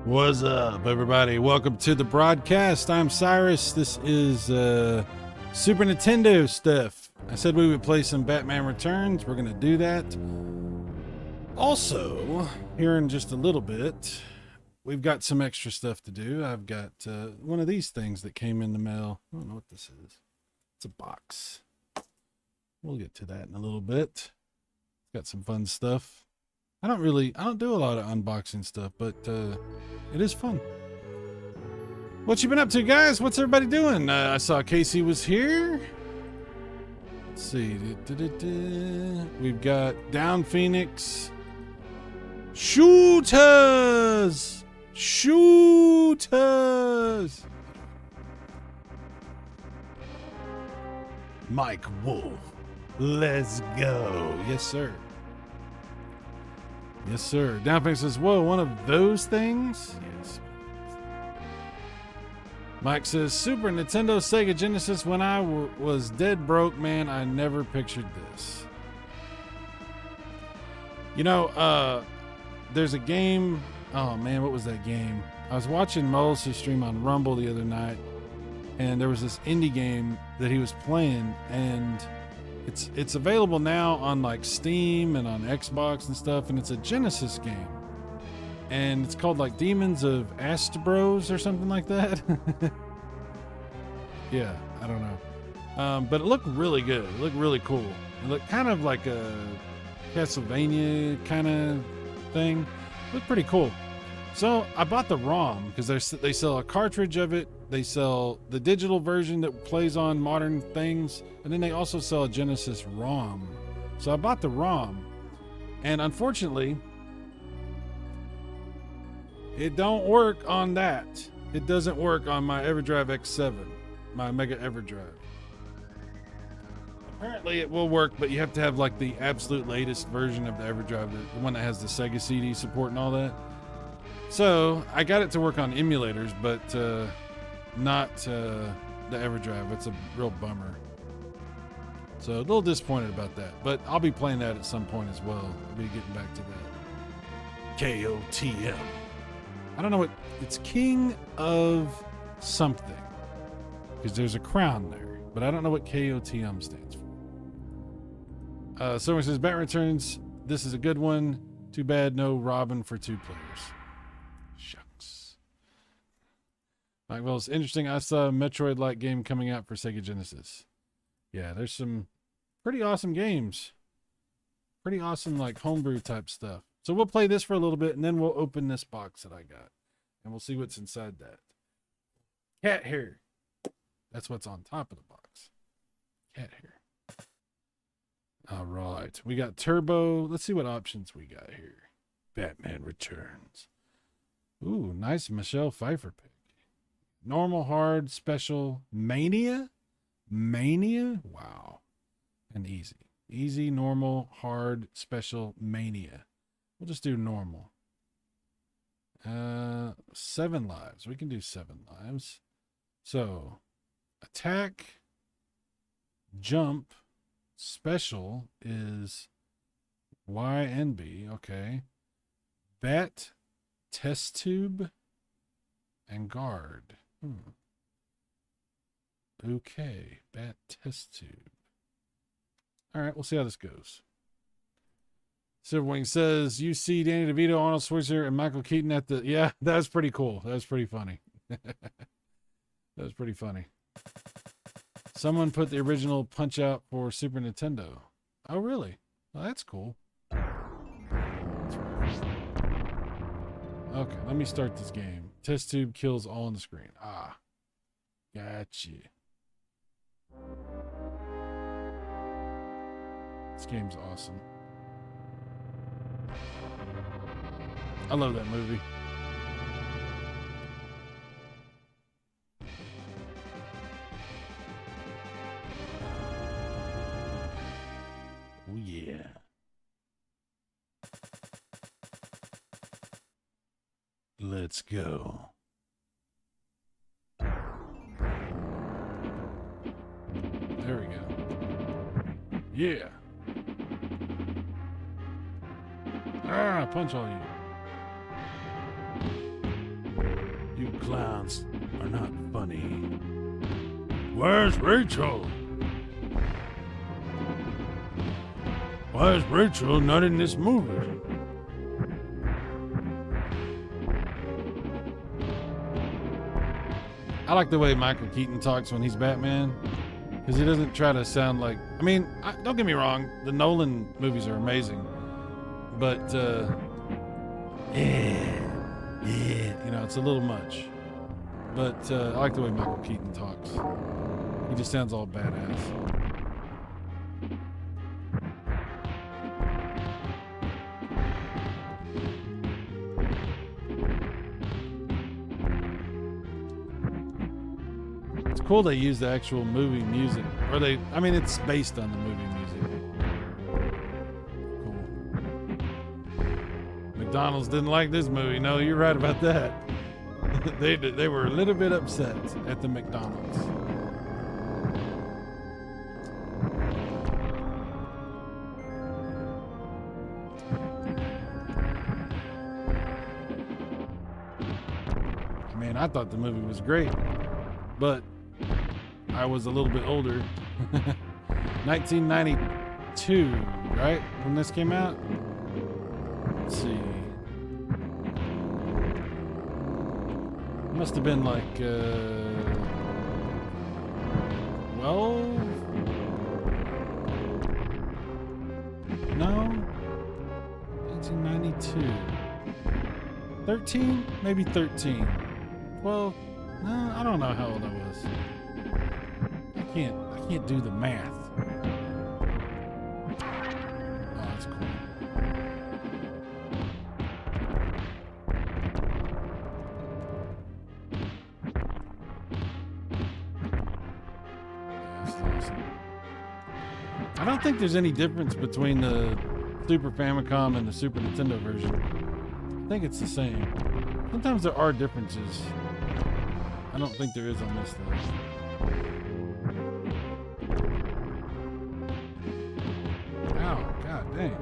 What's up, everybody? Welcome to the broadcast. I'm Cyrus. This is Super Nintendo stuff. I said we would play some Batman Returns. We're going to do that. Also, here in just a little bit, we've got some extra stuff to do. I've got one of these things that came in the mail. I don't know what this is. It's a box. We'll get to that in a little bit. Got some fun stuff. I don't do a lot of unboxing stuff, but it is fun. What you been up to, guys? What's everybody doing? I saw Casey was here. Let's see. We've got Down Phoenix. Shooters! Shooters! Mike Wolf. Let's go. Yes, sir. Yes, sir. Downpink says, whoa, one of those things? Yes. Mike says, Super Nintendo, Sega Genesis, when I was dead broke, man, I never pictured this. You know, there's a game. Oh, man, what was that game? I was watching Moles' stream on Rumble the other night, and there was this indie game that he was playing, and it's available now on like Steam and on Xbox and stuff, and it's a Genesis game, and it's called like Demons of Astbros or something like that. Yeah, I don't know, but it looked really good. It looked really cool. It looked kind of like a Castlevania kind of thing. It looked pretty cool. So I bought the ROM because they sell a cartridge of it. They sell the digital version that plays on modern things, and then they also sell a Genesis ROM. So I bought the ROM, and unfortunately, it don't work on that. It doesn't work on my EverDrive X7, my Mega EverDrive. Apparently it will work, but you have to have like the absolute latest version of the EverDrive, the one that has the Sega CD support and all that. So I got it to work on emulators, but not the EverDrive. It's a real bummer. So a little disappointed about that, but I'll be playing that at some point as well. I'll be getting back to that. KOTM. I don't know what it's King of something, because there's a crown there, but I don't know what KOTM stands for. Someone says Batman Returns. This is a good one. Too bad no Robin for 2 players. Shucks. Mike Wells, interesting. I saw a Metroid-like game coming out for Sega Genesis. Yeah, there's some pretty awesome games. Pretty awesome, like, homebrew type stuff. So we'll play this for a little bit, and then we'll open this box that I got. And we'll see what's inside that. Cat hair. That's what's on top of the box. Cat hair. All right. We got Turbo. Let's see what options we got here. Batman Returns. Ooh, nice Michelle Pfeiffer pick. Normal, hard, special, mania? Mania? Wow. And easy. Easy, normal, hard, special, mania. We'll just do normal. 7 lives. We can do 7 lives. So, attack, jump, special is Y and B. Okay. Bat, test tube, and guard. Okay, bat test tube. All right, we'll see how this goes. Silverwing says, you see Danny DeVito, Arnold Schwarzenegger, and Michael Keaton at the... Yeah, that was pretty cool. That was pretty funny. That was pretty funny. Someone put the original Punch-Out for Super Nintendo. Oh, really? Well, that's cool. That's right. Okay, let me start this game. Test tube kills all on the screen. Ah, gotcha. This game's awesome. I love that movie. Oh, yeah. Let's go. There we go. Yeah. Ah, punch all you. clowns are not funny. Where's Rachel? Why is Rachel not in this movie? I like the way Michael Keaton talks when he's Batman, because he doesn't try to sound like, I mean, don't get me wrong, the Nolan movies are amazing, but you know, it's a little much. But I like the way Michael Keaton talks. He just sounds all badass. It's cool they use the actual movie music, or I mean, it's based on the movie music. Cool. McDonald's didn't like this movie. No, you're right about that. They were a little bit upset at the McDonald's. I mean, I thought the movie was great, but I was a little bit older. 1992, right? When this came out? Let's see. Must have been like 12? No? 1992. 13? Maybe 13. 12? No, I don't know how old I was. I can't do the math. Oh, that's cool. I don't think there's any difference between the Super Famicom and the Super Nintendo version. I think it's the same. Sometimes there are differences. I don't think there is on this though. Ow, god dang.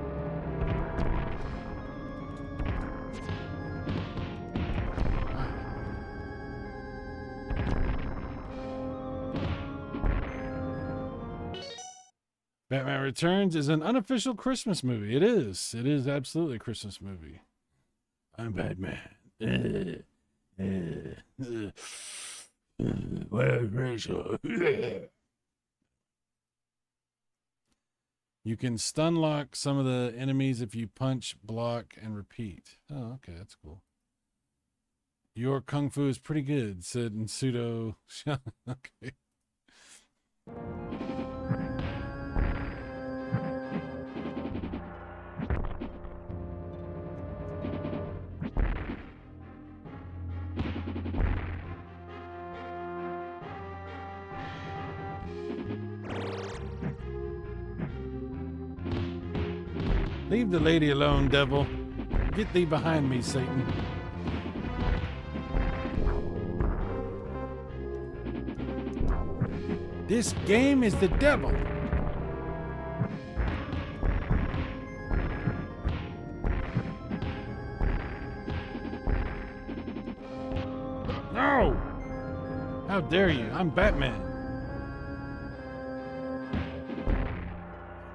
Batman Returns is an unofficial Christmas movie. It is. It is absolutely a Christmas movie. I'm Batman. Where's Rachel? You can stun lock some of the enemies if you punch, block, and repeat. Oh, okay, that's cool. Your kung fu is pretty good, said Nsudo. Okay. Leave the lady alone, devil. Get thee behind me, Satan. This game is the devil. No! How dare you? I'm Batman.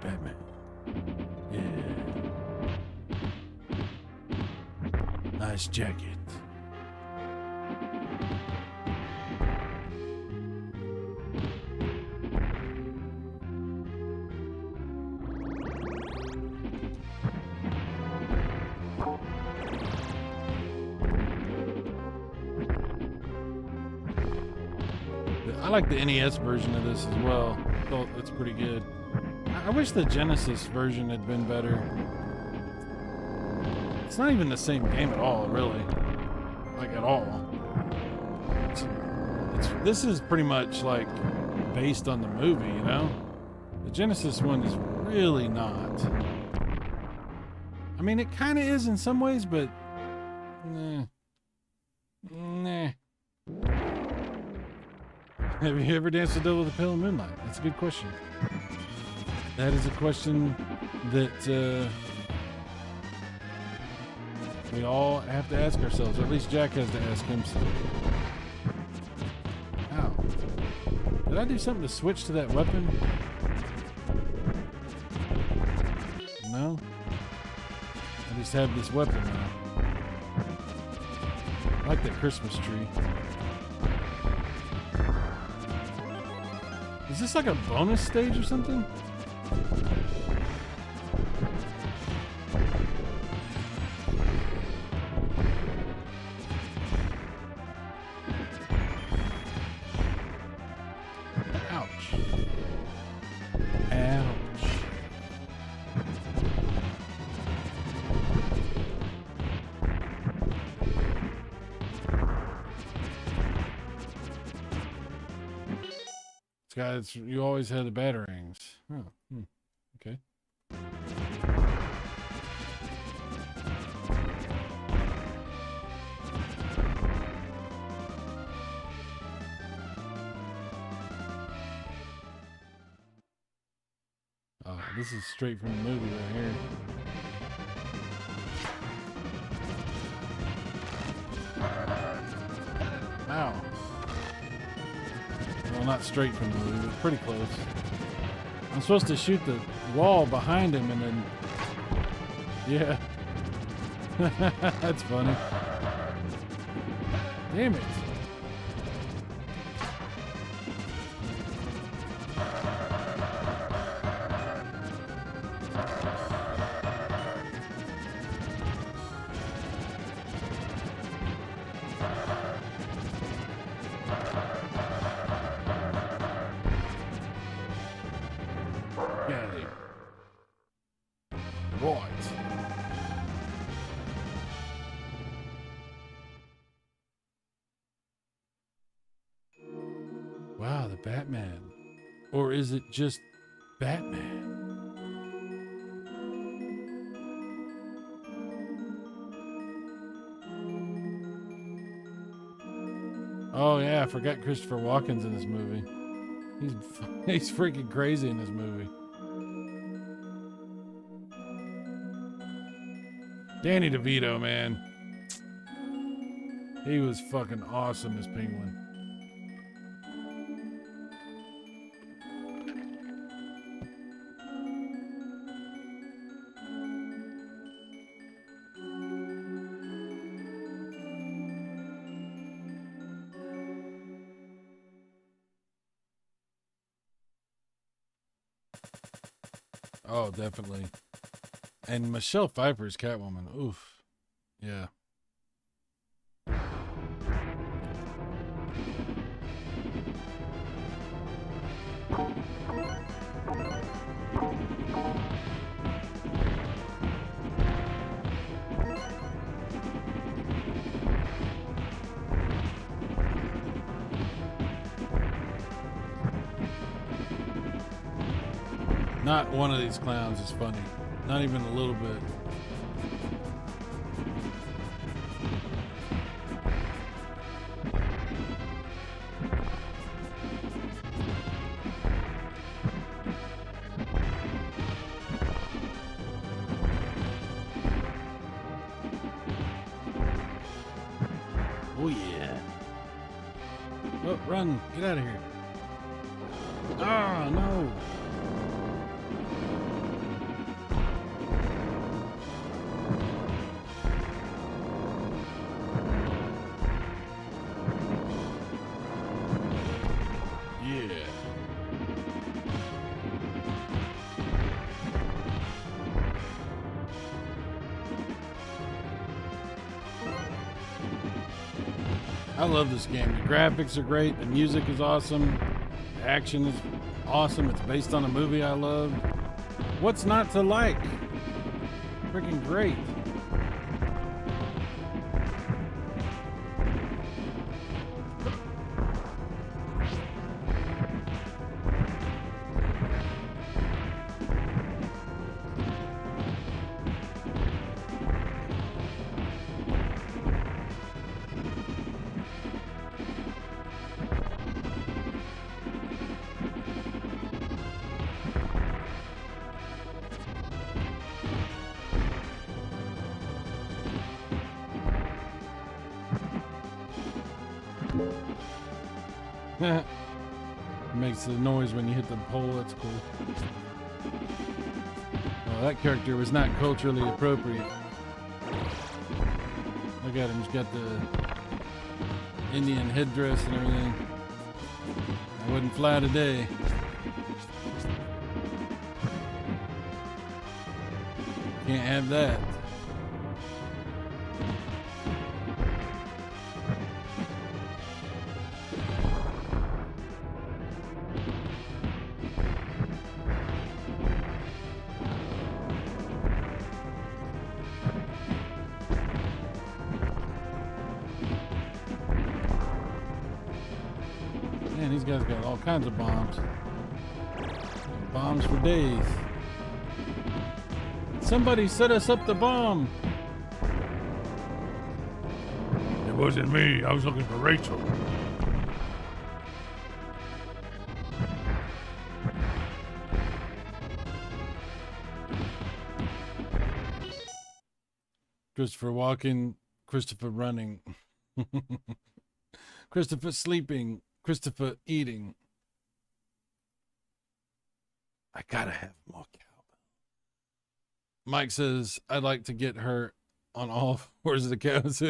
Batman. Nice jacket. I like the NES version of this as well. It's pretty good. I wish the Genesis version had been better. It's not even the same game at all, really. Like, at all. This is pretty much, like, based on the movie, you know? The Genesis one is really not. I mean, it kind of is in some ways, but... Nah. Have you ever danced a double with a pale moonlight? That's a good question. That is a question that we all have to ask ourselves, or at least Jack has to ask himself. Did I do something to switch to that weapon? No? I just have this weapon now. I like that Christmas tree. Is this like a bonus stage or something? Guys, you always had the batarangs. Oh, okay. Oh, this is straight from the movie right here. Ow. Well, not straight from the movie, but pretty close. I'm supposed to shoot the wall behind him and then... Yeah. That's funny. Damn it. Wow, the Batman. Or is it just Batman? Oh yeah, I forgot Christopher Walken's in this movie. He's freaking crazy in this movie. Danny DeVito, man. He was fucking awesome as Penguin. Oh, definitely. And Michelle Pfeiffer's Catwoman. Oof. Yeah. Not one of these clowns is funny. Not even a little bit. Oh yeah. Oh, run. Get out of here. Ah, no. I love this game. The graphics are great. The music is awesome. The action is awesome. It's based on a movie I love. What's not to like? Freaking great. makes the noise when you hit the pole. That's cool. Well, that character was not culturally appropriate. Look at him. He's got the Indian headdress and everything. I wouldn't fly today. Can't have that. Man, these guys got all kinds of bombs. Bombs for days. Somebody set us up the bomb. It wasn't me. I was looking for Rachel. Christopher walking, Christopher running. Christopher sleeping, Christopher eating. I gotta have more cowbell. Mike says, I'd like to get her on all fours of the couch.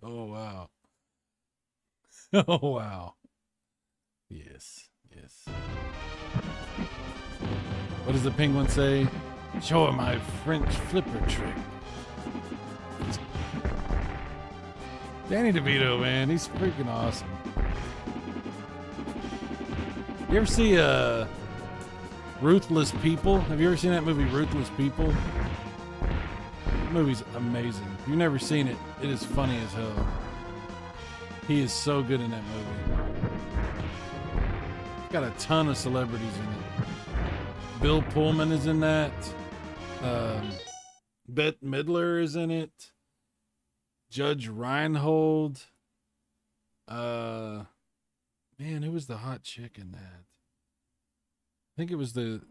Oh, wow. Oh, wow. Yes, yes. What does the penguin say? Show her my French flipper trick. Danny DeVito, man, he's freaking awesome. You ever see Ruthless People? Have you ever seen that movie, Ruthless People? That movie's amazing. If you've never seen it, it is funny as hell. He is so good in that movie. It's got a ton of celebrities in it. Bill Pullman is in that. Bette Midler is in it. Judge Reinhold. Man, who was the hot chick in that? I think it was the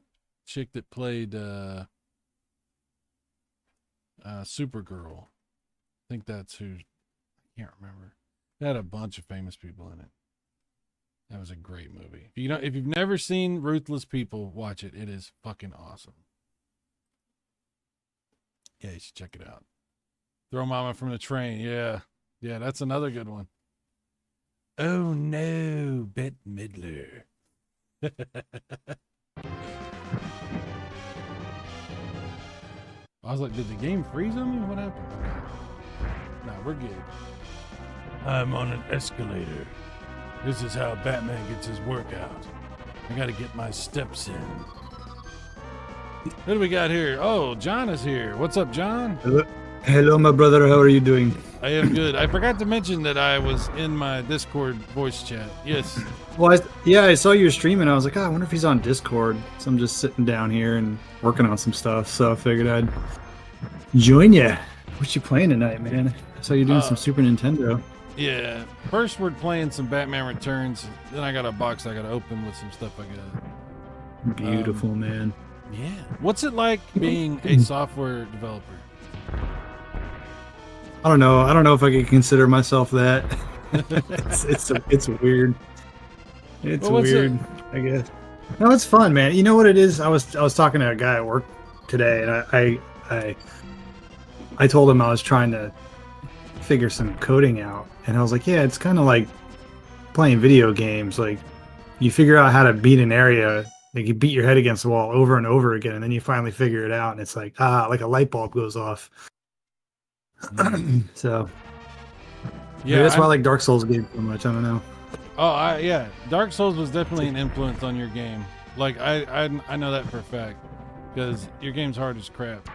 chick that played Supergirl. I think that's who. I can't remember. It had a bunch of famous people in it. That was a great movie. If you've never seen Ruthless People, watch it. It is fucking awesome. Yeah, you should check it out. Throw Mama from the Train. Yeah. Yeah, that's another good one. Oh no, Bette Midler. I was like, did the game freeze on me? What happened? No, we're good. I'm on an escalator. This is how Batman gets his workout. I gotta get my steps in. Who do we got here? Oh, John is here. What's up, John? Hello, my brother. How are you doing? I am good. I forgot to mention that I was in my Discord voice chat. Yes. Well, I saw you streaming. I was like, I wonder if he's on Discord. So I'm just sitting down here and working on some stuff. So I figured I'd join you. What you playing tonight, man? I saw you doing some Super Nintendo. Yeah. First, we're playing some Batman Returns. Then I got a box I got to open with some stuff I got. Beautiful, man. Yeah. What's it like being a software developer? I don't know. I don't know if I could consider myself that. it's weird. It's weird, I guess. No, it's fun, man. You know what it is? I was talking to a guy at work today, and I told him I was trying to figure some coding out, and I was like, yeah, it's kind of like playing video games. Like, you figure out how to beat an area, like you beat your head against the wall over and over again, and then you finally figure it out, and it's like like a light bulb goes off. So yeah, that's why I like Dark Souls games so much. I don't know. Oh, yeah, Dark Souls was definitely an influence on your game. Like I know that for a fact because your game's hard as crap.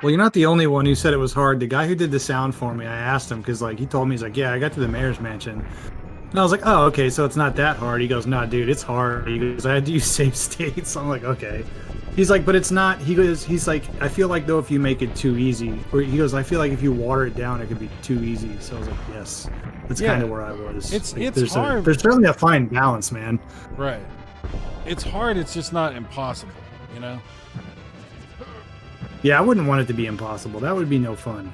Well, you're not the only one who said it was hard. The guy who did the sound for me, I asked him because like he told me, he's like, yeah, I got to the mayor's mansion. And I was like, oh, okay, so it's not that hard. He goes, nah, dude, it's hard. He goes, I had to use save states. I'm like, okay. He's like, but it's not. He goes, he's like, I feel like though if you make it too easy, or he goes, I feel like if you water it down, it could be too easy. So I was like, yes, that's kind of where I was. It's there's hard. There's certainly a fine balance, man. Right. It's hard. It's just not impossible, you know. Yeah, I wouldn't want it to be impossible. That would be no fun.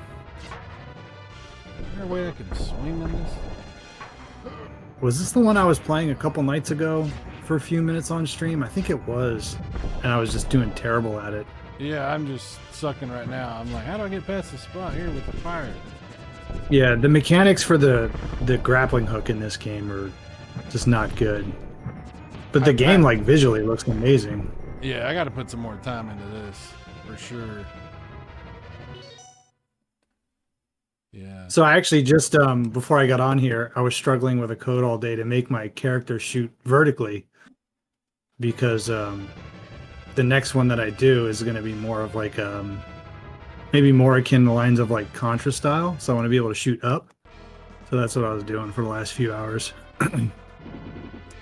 Is there a way I can swing on this? Was this the one I was playing a couple nights ago for a few minutes on stream? I think it was, and I was just doing terrible at it. Yeah, I'm just sucking right now. I'm like, how do I get past the spot here with the fire? Yeah, the mechanics for the grappling hook in this game are just not good. But the game, like, visually looks amazing. Yeah, I got to put some more time into this for sure. Yeah. So I actually just before I got on here, I was struggling with a code all day to make my character shoot vertically because the next one that I do is going to be more of like maybe more akin to the lines of like Contra style. So I want to be able to shoot up. So that's what I was doing for the last few hours.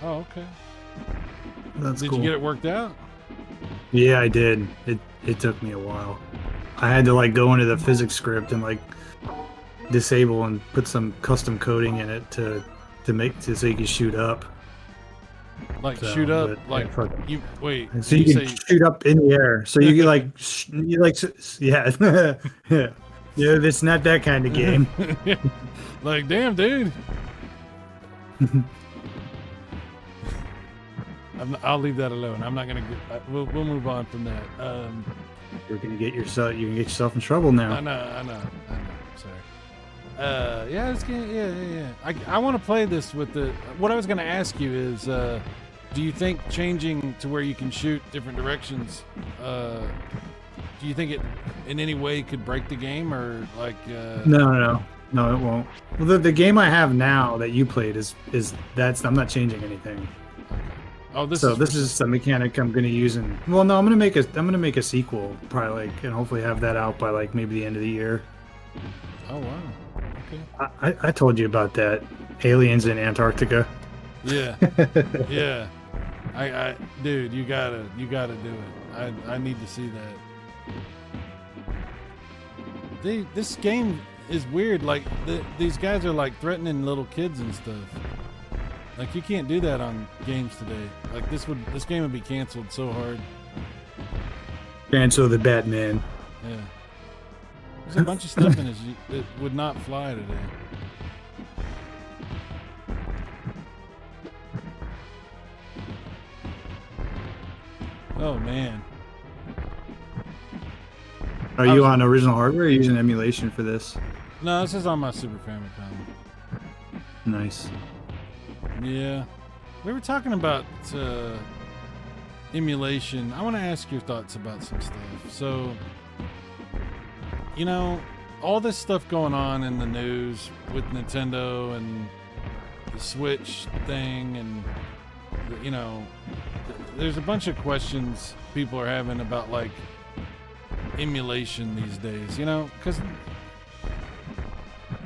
Oh, okay. That's Did cool. you get it worked out? Yeah, I did. It took me a while. I had to like go into the physics script and like disable and put some custom coding in it to make to so you can shoot up. Like So, shoot up, but, like yeah, you wait. so you can say shoot up in the air. So you can like you like yeah yeah yeah. It's not that kind of game. like, damn, dude. I'll leave that alone. I'm not gonna. We'll move on from that. You're gonna get yourself. You can get yourself in trouble now. I know. Sorry. Yeah, it's gonna, yeah. I want to play this with the. What I was gonna ask you is, do you think changing to where you can shoot different directions, do you think it in any way could break the game or like? No, it won't. Well, the game I have now that you played is that's I'm not changing anything. Oh, this is a mechanic I'm gonna use in. Well, no, I'm gonna make a sequel probably like and hopefully have that out by like maybe the end of the year. Oh wow. Okay. I told you about that. Aliens in Antarctica. Yeah. Yeah. I dude, you gotta do it. I need to see that. This game is weird. Like these guys are like threatening little kids and stuff. Like you can't do that on games today. Like this game would be canceled so hard. Cancel the Batman. Yeah. There's a bunch of stuff in this that would not fly today. Oh man. Are you on original hardware or are you using emulation for this? No, this is on my Super Famicom. Nice. Yeah. We were talking about emulation. I want to ask your thoughts about some stuff. So, you know, all this stuff going on in the news with Nintendo and the Switch thing and, you know, there's a bunch of questions people are having about, like, emulation these days, you know, because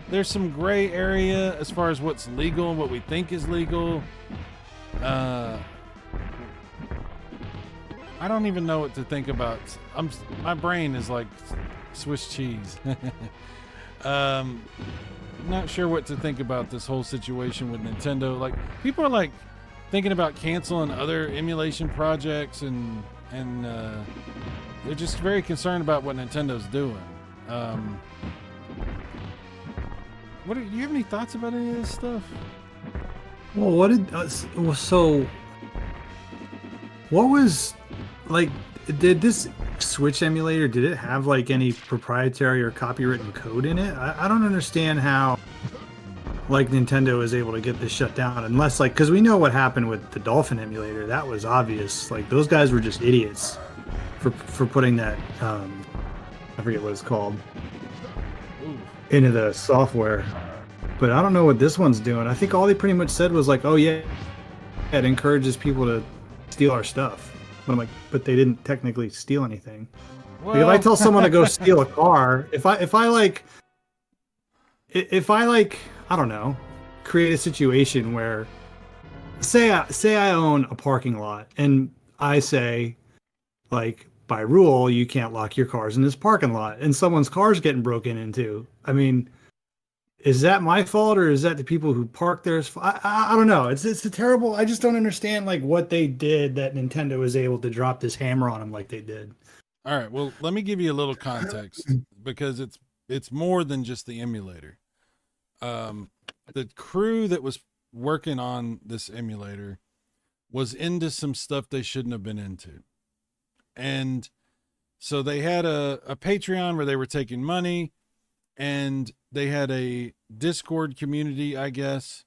there's some gray area as far as what's legal, what we think is legal. I don't even know what to think about. My brain is like Swiss cheese. Not sure what to think about this whole situation with Nintendo. Like people are like thinking about canceling other emulation projects and they're just very concerned about what Nintendo's doing. Do you have any thoughts about any of this stuff? Well, what was like? Did this Switch emulator? Did it have like any proprietary or copywritten code in it? I don't understand how like Nintendo is able to get this shut down unless like because we know what happened with the Dolphin emulator. That was obvious. Like those guys were just idiots for putting that. I forget what it's called. Into the software, but I don't know what this one's doing. I think all they pretty much said was like, "Oh yeah, it encourages people to steal our stuff." But I'm like, but they didn't technically steal anything. Well, Like, if I tell someone to go steal a car, if I like, I don't know, create a situation where, say I own a parking lot and I say, like, by rule, you can't lock your cars in this parking lot, and someone's car's getting broken into. I mean, is that my fault or is that the people who park there? I don't know. It's a terrible. I just don't understand like what they did that Nintendo was able to drop this hammer on them like they did. All right. Well, let me give you a little context because it's more than just the emulator. The crew that was working on this emulator was into some stuff they shouldn't have been into. And so they had a Patreon where they were taking money, and they had a Discord community, I guess,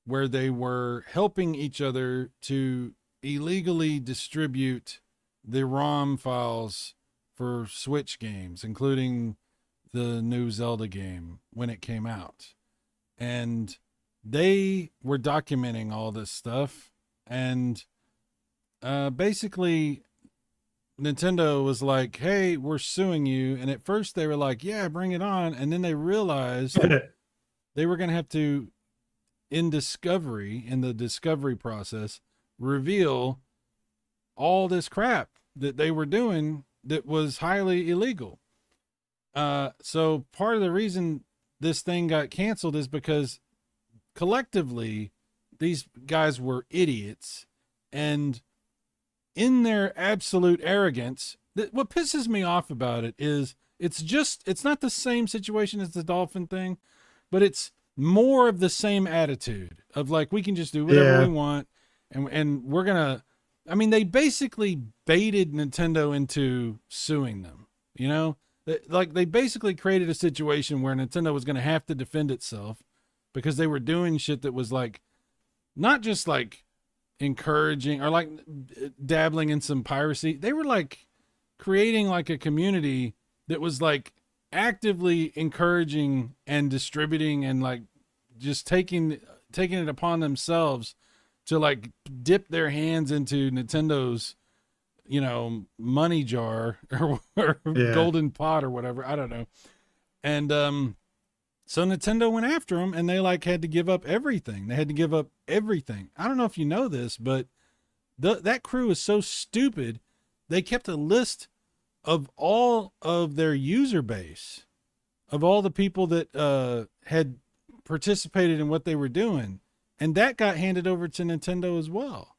where they were helping each other to illegally distribute the ROM files for Switch games, including the new Zelda game when it came out. And they were documenting all this stuff. And basically, Nintendo was like, hey, we're suing you. And at first they were like, yeah, bring it on. And then they realized they were going to have to, in the discovery process, reveal all this crap that they were doing that was highly illegal. So part of the reason this thing got canceled is because collectively these guys were idiots, and in their absolute arrogance, what pisses me off about it is it's not the same situation as the dolphin thing, but it's more of the same attitude of like, we can just do whatever we want. And we're gonna, I mean, they basically baited Nintendo into suing them, you know, like they basically created a situation where Nintendo was going to have to defend itself because they were doing shit that was like, not just like encouraging or like dabbling in some piracy. They were like creating like a community that was like actively encouraging and distributing and like just taking it upon themselves to like dip their hands into Nintendo's, you know, money jar or golden pot or whatever. I don't know. And so Nintendo went after them, and they like had to give up everything. They had to give up everything. I don't know if you know this, but that crew is so stupid. They kept a list of all of their user base, of all the people that had participated in what they were doing. And that got handed over to Nintendo as well.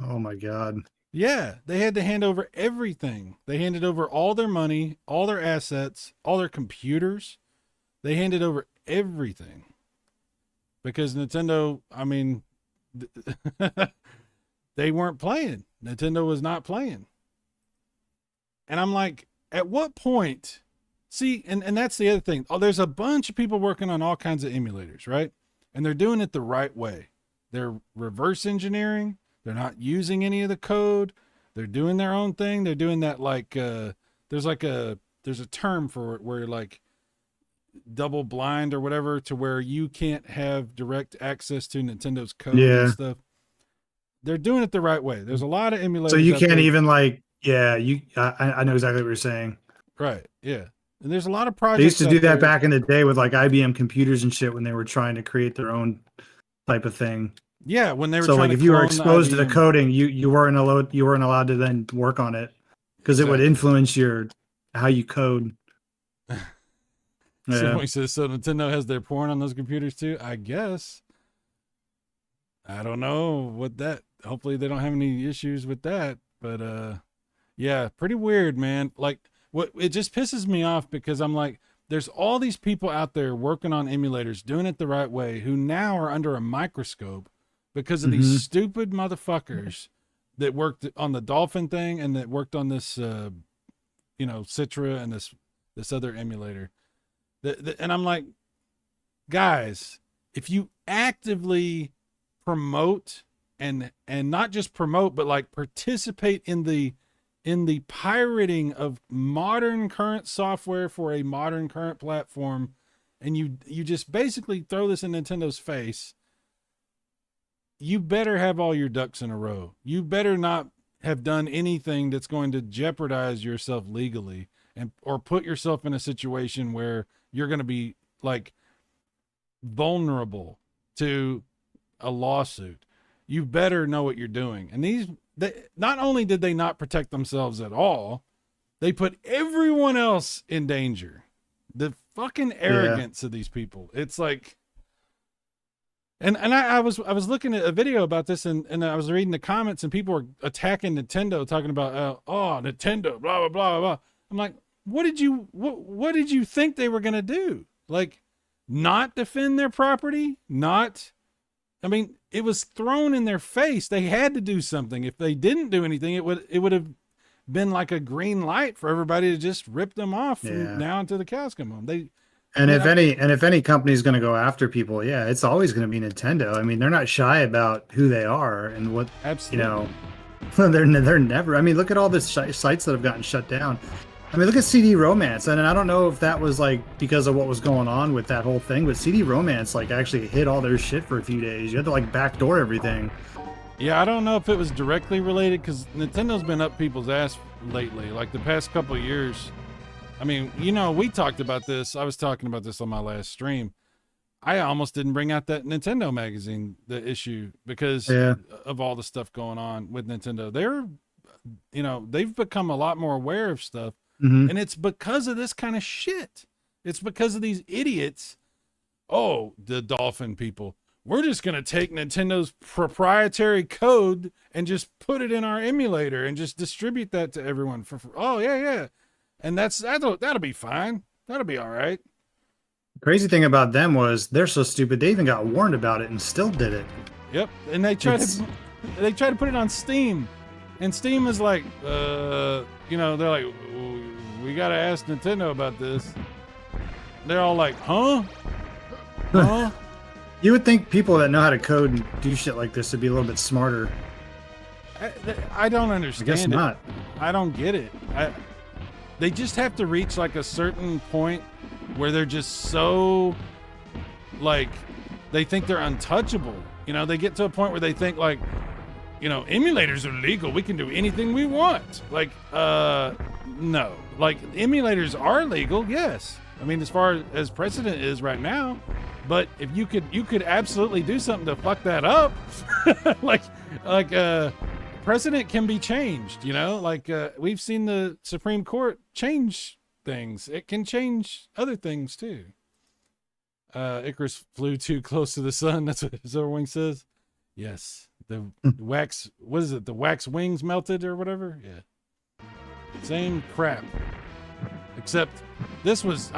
Oh my God. Yeah, they had to hand over everything. They handed over all their money, all their assets, all their computers. They handed over everything. Because Nintendo, I mean, they weren't playing. Nintendo was not playing. And I'm like, at what point? See, and that's the other thing. Oh, there's a bunch of people working on all kinds of emulators, right? And they're doing it the right way. They're reverse engineering. They're not using any of the code. They're doing their own thing. They're doing that like, there's a term for it where like double blind or whatever, to where you can't have direct access to Nintendo's code and stuff. They're doing it the right way. There's a lot of emulators. So you can't even like, I know exactly what you're saying. Right. Yeah. And there's a lot of projects. They used to do that back in the day with like IBM computers and shit when they were trying to create their own type of thing. Yeah, when they were so trying like to if you were exposed to the coding, you weren't allowed to then work on it because it would influence how you code. Somebody says, so Nintendo has their porn on those computers too? I guess. I don't know hopefully they don't have any issues with that, but yeah, pretty weird, man. Like it just pisses me off because I'm like, there's all these people out there working on emulators, doing it the right way, who now are under a microscope because of these stupid motherfuckers that worked on the Dolphin thing and that worked on this, Citra and this other emulator. And I'm like, guys, if you actively promote and not just promote, but like participate in the pirating of modern current software for a modern current platform, and you just basically throw this in Nintendo's face, you better have all your ducks in a row. You better not have done anything that's going to jeopardize yourself legally or put yourself in a situation where you're going to be like vulnerable to a lawsuit. You better know what you're doing. And not only did they not protect themselves at all, they put everyone else in danger. The fucking arrogance of these people. It's like, and I was looking at a video about this and I was reading the comments and people were attacking Nintendo, talking about, Nintendo, blah, blah, blah, blah. I'm like, what did you think they were going to do? Like, not defend their property? Not, I mean, it was thrown in their face. They had to do something. If they didn't do anything, it would have been like a green light for everybody to just rip them off from now until the cows come home. If any company is going to go after people, it's always going to be Nintendo. I mean, they're not shy about who they are and what, absolutely. They're never. I mean, look at all the sites that have gotten shut down. I mean, look at CD Romance, and I don't know if that was like because of what was going on with that whole thing, but CD Romance like actually hid all their shit for a few days. You had to like backdoor everything. Yeah, I don't know if it was directly related because Nintendo's been up people's ass lately, like the past couple of years. I mean, we talked about this. I was talking about this on my last stream. I almost didn't bring out that Nintendo magazine, the issue, because of all the stuff going on with Nintendo. They've become a lot more aware of stuff. Mm-hmm. And it's because of this kind of shit. It's because of these idiots. Oh, the dolphin people. We're just going to take Nintendo's proprietary code and just put it in our emulator and just distribute that to everyone for oh, yeah. And that'll be fine. That'll be all right. The crazy thing about them was they're so stupid. They even got warned about it and still did it. Yep. And they tried to put it on Steam. And Steam is like, they're like, we got to ask Nintendo about this. They're all like, huh? Huh? You would think people that know how to code and do shit like this would be a little bit smarter. I don't understand. I guess not. I don't get it. They just have to reach like a certain point where they're just so like they think they're untouchable. They get to a point where they think like, emulators are legal. We can do anything we want. Like, no. Like emulators are legal, yes. I mean, as far as precedent is right now, but if you could absolutely do something to fuck that up, like precedent can be changed, like we've seen the Supreme Court change things. It can change other things too. Icarus flew too close to the sun. That's what Zerwing says. Yes. The wax, what is it? The wax wings melted or whatever? Yeah. Same crap. Except this was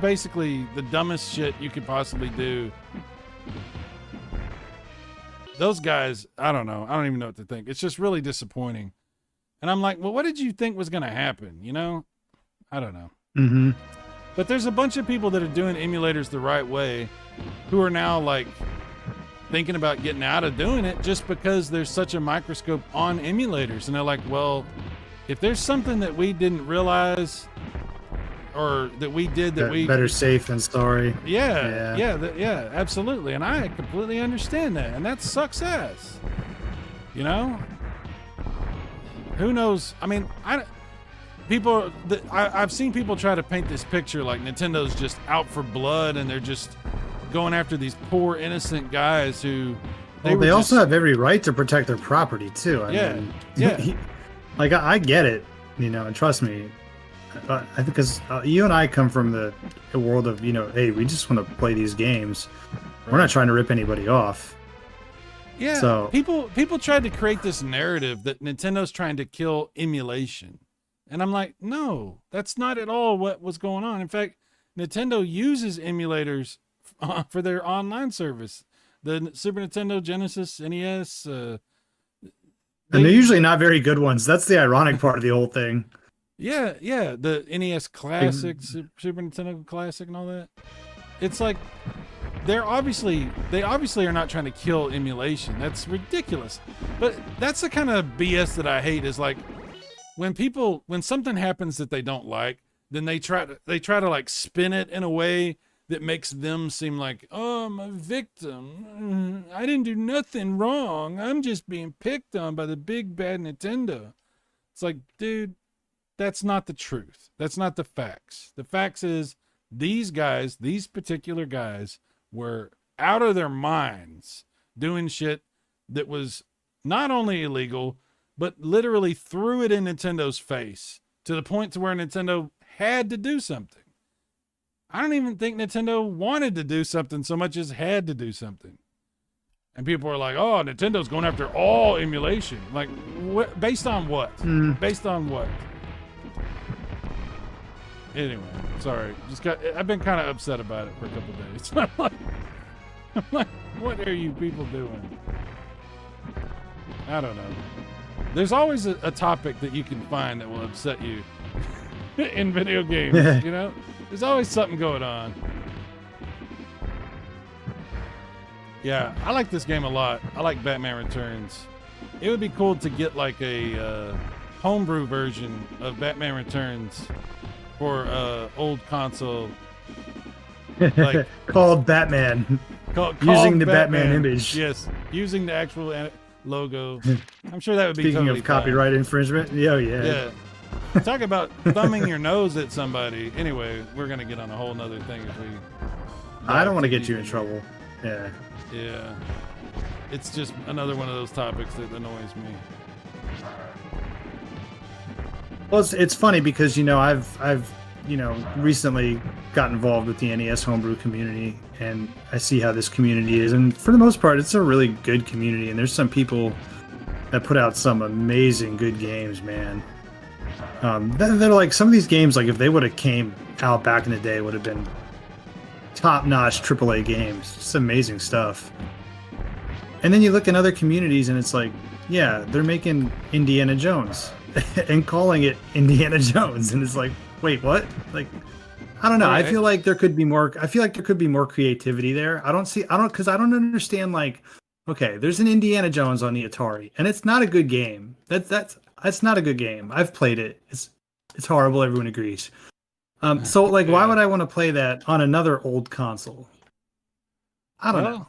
basically the dumbest shit you could possibly do. Those guys, I don't know. I don't even know what to think. It's just really disappointing. And I'm like, well, what did you think was going to happen? I don't know. Mm-hmm. But there's a bunch of people that are doing emulators the right way who are now like thinking about getting out of doing it just because there's such a microscope on emulators. And they're like, well, if there's something that we didn't realize or that we did that we better safe than sorry. Yeah, absolutely. And I completely understand that. And that sucks ass. Who knows? I mean, I've seen people try to paint this picture like Nintendo's just out for blood and they're just going after these poor innocent guys who they also have every right to protect their property too. I mean, like I get it, and trust me, I think because you and I come from the world of hey, we just want to play these games. Right. We're not trying to rip anybody off. Yeah. So people tried to create this narrative that Nintendo's trying to kill emulation, and I'm like, no, that's not at all what was going on. In fact, Nintendo uses emulators for their online service. The Super Nintendo, Genesis, NES. And they're usually not very good ones. That's the ironic part of the whole thing. Yeah. The NES Classic, Super Nintendo Classic and all that. It's like they obviously are not trying to kill emulation. That's ridiculous. But that's the kind of BS that I hate is like when something happens that they don't like, then they try to like spin it in a way that makes them seem like, oh, I'm a victim. I didn't do nothing wrong. I'm just being picked on by the big bad Nintendo. It's like, dude, that's not the truth. That's not the facts. The facts is these particular guys were out of their minds doing shit that was not only illegal, but literally threw it in Nintendo's face to the point to where Nintendo had to do something. I don't even think Nintendo wanted to do something so much as had to do something. And people are like, oh, Nintendo's going after all emulation. Like, based on what? Based on what? Anyway, sorry. I've been kind of upset about it for a couple of days. Like, what are you people doing? I don't know. There's always a topic that you can find that will upset you in video games, you know? There's always something going on. Yeah, I like this game a lot. I like Batman Returns. It would be cool to get like a homebrew version of Batman Returns for old console. Like, called Batman. Using the Batman image. Yes, using the actual logo. I'm sure that would be Speaking totally of copyright infringement. Yeah. Yeah. Talk about thumbing your nose at somebody. Anyway, we're going to get on a whole nother thing if we... I don't want to get you in trouble. Yeah. Yeah. It's just another one of those topics that annoys me. Well, it's funny because, you know, I've you know, recently got involved with the NES homebrew community, and I see how this community is, and for the most part, it's a really good community, and there's some people that put out some amazing good games, man. They're like, some of these games, like if they would have came out back in the day, would have been top-notch AAA games. Just amazing stuff. And then you look in other communities, and it's like, yeah, they're making Indiana Jones and calling it Indiana Jones, and it's like, wait, what? Like, I don't know. I feel like there could be more. I feel like there could be more creativity there. Because I don't understand. Like, okay, there's an Indiana Jones on the Atari, and it's not a good game. That's not a good game. I've played it. It's horrible. Everyone agrees. So like, why would I want to play that on another old console? I don't know.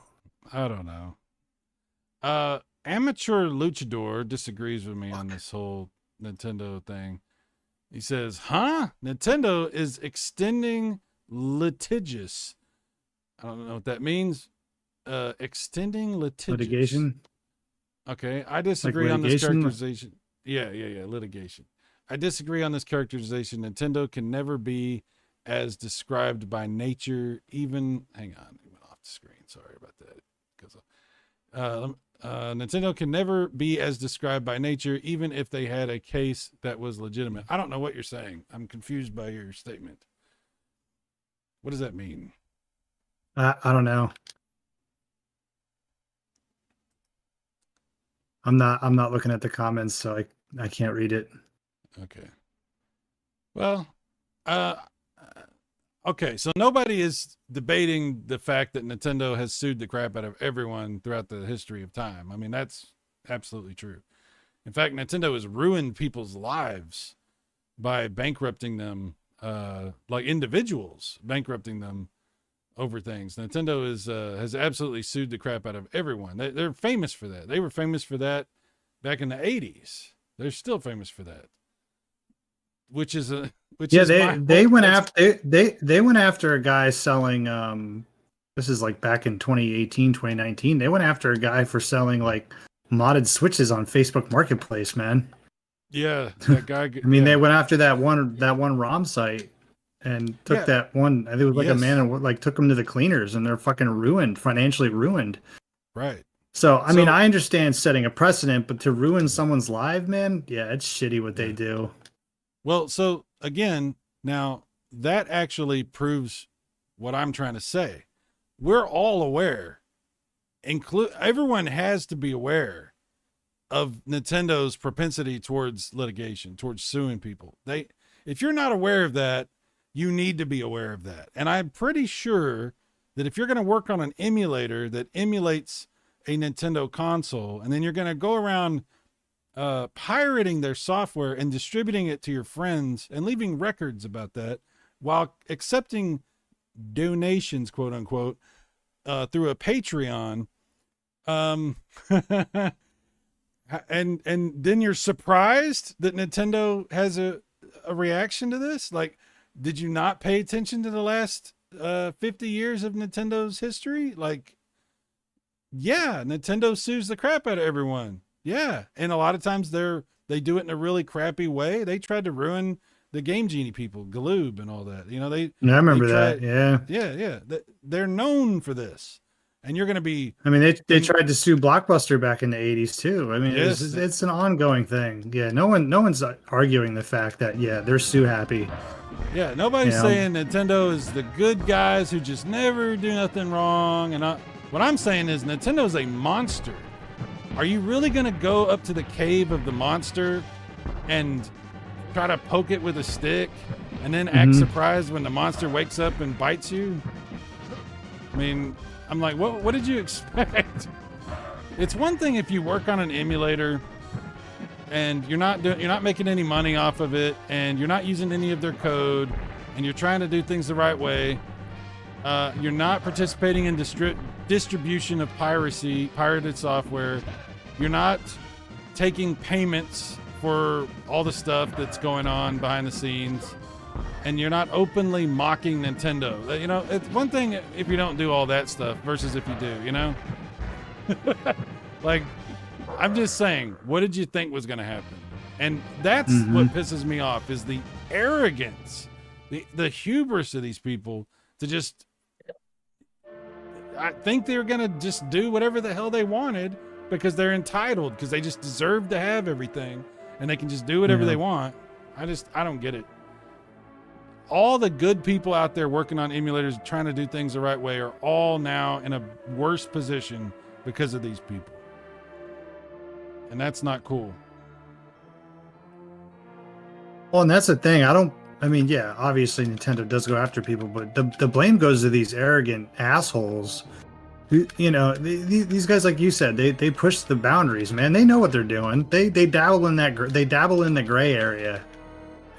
I don't know. Amateur Luchador disagrees with me on this whole Nintendo thing. He says, huh? Nintendo is extending litigious. I don't know what that means. Extending litigious. Litigation? Okay. I disagree on this characterization. Yeah. Litigation. I disagree on this characterization. Nintendo can never be as described by nature, even... Hang on. It went off the screen. Sorry about that. Nintendo can never be as described by nature, even if they had a case that was legitimate. I don't know what you're saying. I'm confused by your statement. What does that mean? I don't know. I'm not looking at the comments, so I can't read it. Okay. Well, okay, so nobody is debating the fact that Nintendo has sued the crap out of everyone throughout the history of time. I mean, that's absolutely true. In fact, Nintendo has ruined people's lives by bankrupting them, like individuals, bankrupting them over things. Nintendo has absolutely sued the crap out of everyone. They're famous for that. They were famous for that back in the 80s. They're still famous for that. They went after a guy selling this is like back in 2018, 2019. They went after a guy for selling like modded Switches on Facebook Marketplace, man. Yeah, that guy. I mean, they went after that one ROM site and took that one. I think it was like a man and like took them to the cleaners, and they're fucking ruined, financially ruined. Right. So I mean, I understand setting a precedent, but to ruin someone's life, man, yeah, it's shitty what they do. Well, so again, now that actually proves what I'm trying to say. We're all aware, everyone has to be aware of Nintendo's propensity towards litigation, towards suing people. If you're not aware of that, you need to be aware of that. And I'm pretty sure that if you're going to work on an emulator that emulates a Nintendo console, and then you're going to go around pirating their software and distributing it to your friends and leaving records about that while accepting donations, quote unquote, through a Patreon. And then you're surprised that Nintendo has a reaction to this. Like, did you not pay attention to the last 50 years of Nintendo's history? Like, yeah, Nintendo sues the crap out of everyone. Yeah, and a lot of times they do it in a really crappy way. They tried to ruin the Game Genie people, Galoob and all that. You know, I remember that. Yeah. They're known for this, and you're going to be. I mean, they tried to sue Blockbuster back in the '80s too. I mean, yes, it's an ongoing thing. Yeah, no one's arguing the fact that they're sue happy. Yeah, nobody's saying Nintendo is the good guys who just never do nothing wrong, and What I'm saying is Nintendo's a monster. Are you really going to go up to the cave of the monster and try to poke it with a stick and then act surprised when the monster wakes up and bites you? I mean, I'm like, what did you expect? It's one thing if you work on an emulator and you're not making any money off of it and you're not using any of their code and you're trying to do things the right way. You're not participating in distribution of pirated software. You're not taking payments for all the stuff that's going on behind the scenes. And you're not openly mocking Nintendo. You know, it's one thing if you don't do all that stuff versus if you do, you know? Like, I'm just saying, what did you think was going to happen? And that's what pisses me off is the arrogance, the hubris of these people to just, I think they were going to just do whatever the hell they wanted because they're entitled, because they just deserve to have everything and they can just do whatever they want. I don't get it. All the good people out there working on emulators, trying to do things the right way, are all now in a worse position because of these people. And that's not cool. Well, and that's the thing. I mean, yeah, obviously Nintendo does go after people, but the blame goes to these arrogant assholes. Who, you know, these guys, like you said, they push the boundaries, man. They know what they're doing. They dabble in the gray area,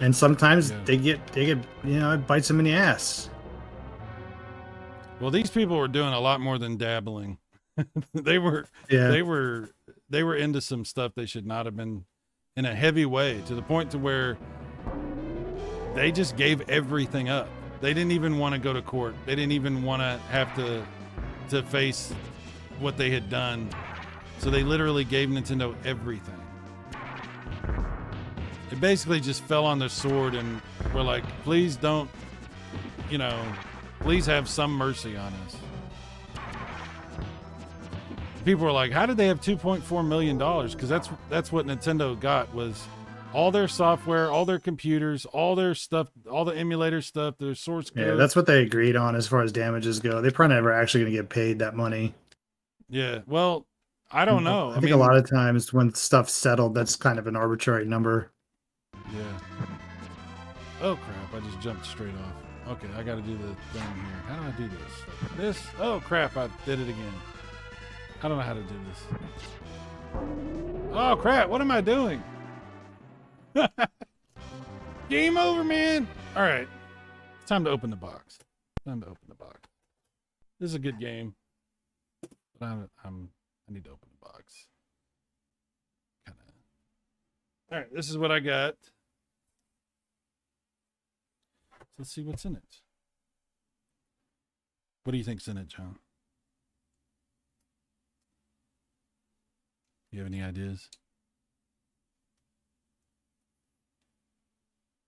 and sometimes they get you know, it bites them in the ass. Well, these people were doing a lot more than dabbling. They were into some stuff they should not have been, in a heavy way, to the point to where they just gave everything up. They didn't even want to go to court. They didn't even want to have to face what they had done. So they literally gave Nintendo everything. It basically just fell on their sword and were like, please don't, you know, please have some mercy on us. People were like, how did they have $2.4 million? Because that's what Nintendo got, was all their software, all their computers, all their stuff, all the emulator stuff, their source code. Yeah, that's what they agreed on as far as damages go. They're probably never actually going to get paid that money. Yeah, well, I don't know. I think a lot of times when stuff's settled, that's kind of an arbitrary number. Yeah. Oh, crap. I just jumped straight off. Okay, I got to do the thing here. How do I do this? This? Oh, crap. I did it again. I don't know how to do this. Oh, crap. What am I doing? Game over, man. All right. It's time to open the box. Time to open the box. This is a good game. But I need to open the box. Kind of. All right. This is what I got. Let's see what's in it. What do you think's in it, John? You have any ideas?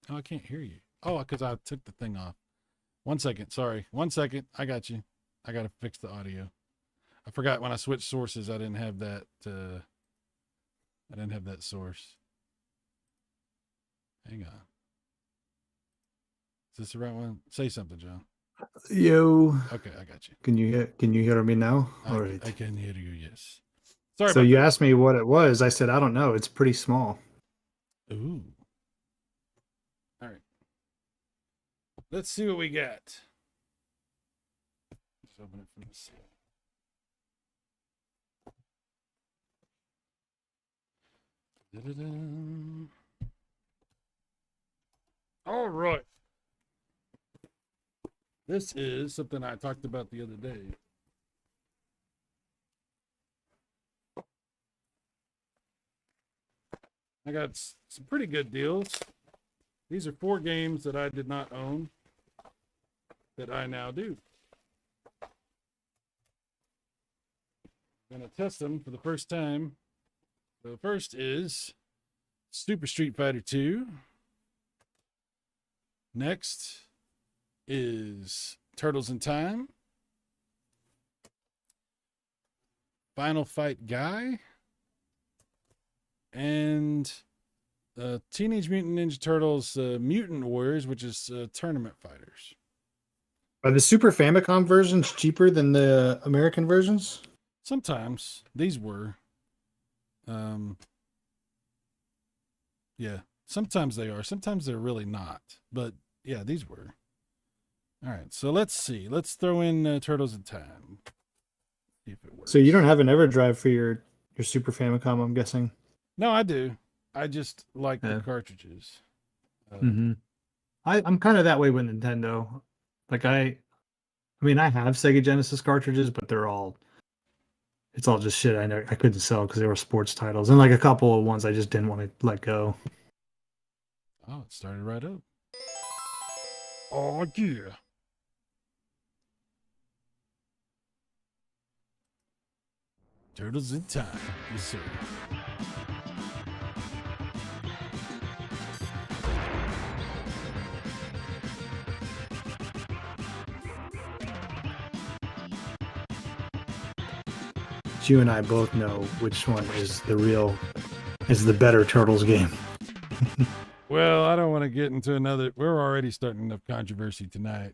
Oh, I can't hear you. Oh, because I took the thing off. 1 second. Sorry. 1 second. I got you. I got to fix the audio. I forgot when I switched sources, I didn't have that. I didn't have that source. Hang on. Is this the right one? Say something, John. Yo. Okay, I got you. Can you hear me now? All right. I can hear you, yes. Sorry so about you that. asked me what it was. I said, I don't know. It's pretty small. Ooh. All right. Let's see what we got. Let's open it from the side. All right. This is something I talked about the other day. I got some pretty good deals. These are 4 games that I did not own that I now do. I'm going to test them for the first time. So the first is Super Street Fighter 2. Next is Turtles in Time. Final Fight Guy. And Teenage Mutant Ninja Turtles Mutant Warriors, which is Tournament Fighters. Are the Super Famicom versions cheaper than the American versions? Sometimes these were. Um, yeah, sometimes they are. Sometimes they're really not. But yeah, these were. All right, so let's see. Let's throw in Turtles in Time. See if it works. So you don't have an EverDrive for your Super Famicom, I'm guessing. No, I do. I just like Yeah. the cartridges. Mm-hmm. I'm kind of that way with Nintendo. Like I mean, I have Sega Genesis cartridges, but it's all just shit I couldn't sell because they were sports titles, and like a couple of ones I just didn't want to let go. Oh, it started right up. Oh yeah. Turtles in Time. Yes, sir. But you and I both know which one is the better Turtles game. Well, I don't want to get into another. We're already starting enough controversy tonight.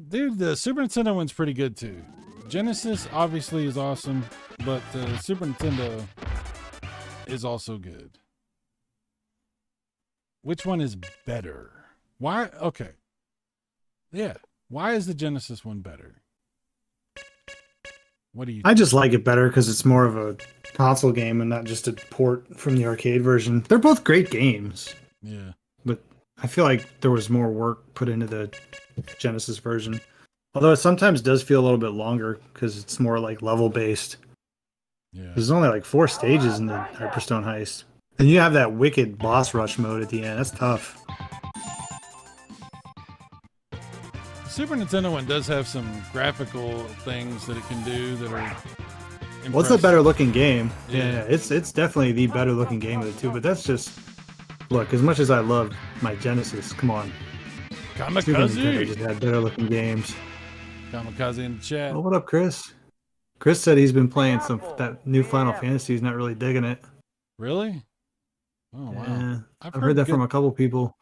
Dude, the Super Nintendo one's pretty good too. Genesis obviously is awesome, but Super Nintendo is also good. Which one is better? Why? Okay. Yeah. Why is the Genesis one better? What do you I just like it better because it's more of a console game and not just a port from the arcade version. They're both great games. Yeah. But I feel like there was more work put into the Genesis version. Although it sometimes does feel a little bit longer because it's more like level based. Yeah. There's only like 4 stages in the Hyperstone Heist. And you have that wicked boss rush mode at the end. That's tough. Super Nintendo one does have some graphical things that it can do that are impressive. Well, it's a better looking game. Yeah. It's definitely the better looking game of the two. But that's just look. As much as I love my Genesis, come on, Super Nintendo Kamikaze. just had better looking games. Kamikaze in the chat. Oh, what up, Chris? Chris said he's been playing that new Final Fantasy. He's not really digging it. Really? Oh wow. Yeah, I've heard that from a couple people.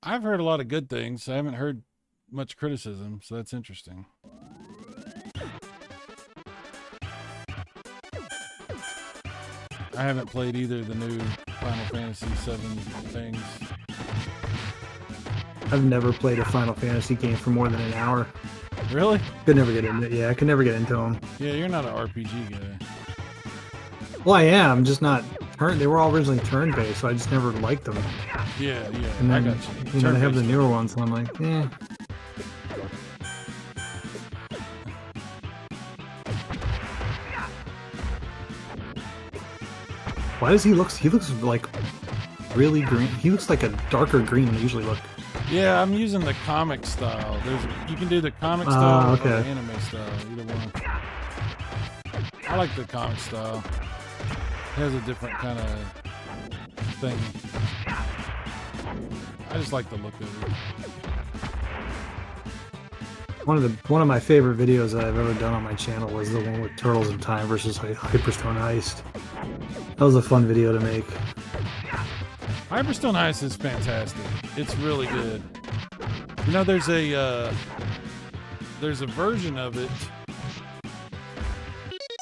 I've heard a lot of good things. I haven't heard much criticism, so that's interesting. I haven't played either of the new Final Fantasy 7 things. I've never played a Final Fantasy game for more than an hour. Really? Could never get into it. Yeah, I could never get into them. Yeah, you're not an RPG guy. Well, I am, just not turn. They were all originally turn-based, so I just never liked them. Yeah, And I then, got you. they have the newer ones, so I'm like, eh. Why does he looks? He looks like really green. He looks like a darker green than they usually look. Yeah, I'm using the comic style. You can do the comic style or the okay. anime style, either one. I like the comic style. It has a different kind of thing. I just like the look of it. One of my favorite videos that I've ever done on my channel was the one with Turtles in Time versus Hyperstone Heist. That was a fun video to make. Hyperstone Heist is fantastic. It's really good. You know, there's a version of it.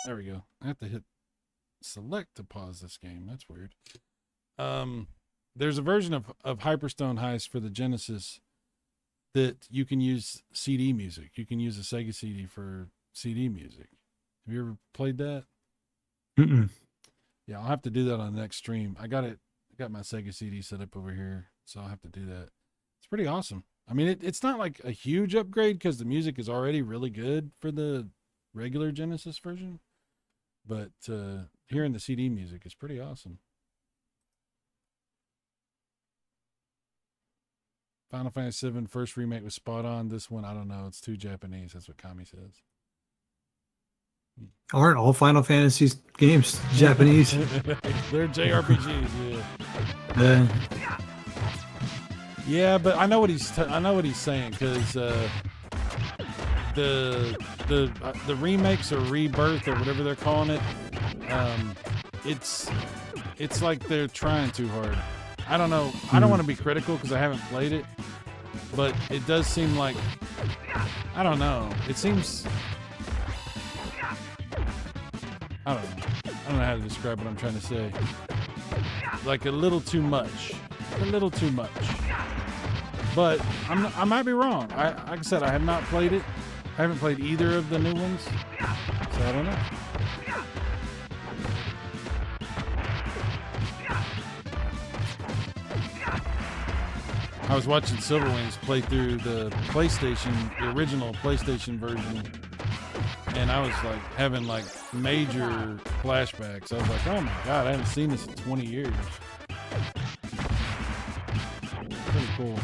There we go. I have to hit select to pause this game. That's weird. There's a version of Hyperstone Heist for the Genesis that you can use CD music. You can use a Sega CD for CD music. Have you ever played that? Mm-mm. Yeah, I'll have to do that on the next stream. I got my Sega CD set up over here, so I'll have to do that. It's pretty awesome. I mean, it's not like a huge upgrade because the music is already really good for the regular Genesis version, but hearing the CD music is pretty awesome. Final Fantasy VII first remake was spot on. This one, I don't know. It's too Japanese. That's what Kami says. Aren't all Final Fantasy games Japanese? They're JRPGs, yeah. Yeah, but I know what he's saying because the remakes or rebirth or whatever they're calling it, it's like they're trying too hard. I don't know. I don't want to be critical because I haven't played it, but it does seem like, I don't know. It seems, I don't know. I don't know how to describe what I'm trying to say. Like a little too much. A little too much. But I might be wrong. Like I said, I have not played it. I haven't played either of the new ones. So I don't know. I was watching Silverwings play through the original PlayStation version, and I was like having like major flashbacks. I was like, oh my god, I haven't seen this in 20 years. Pretty cool.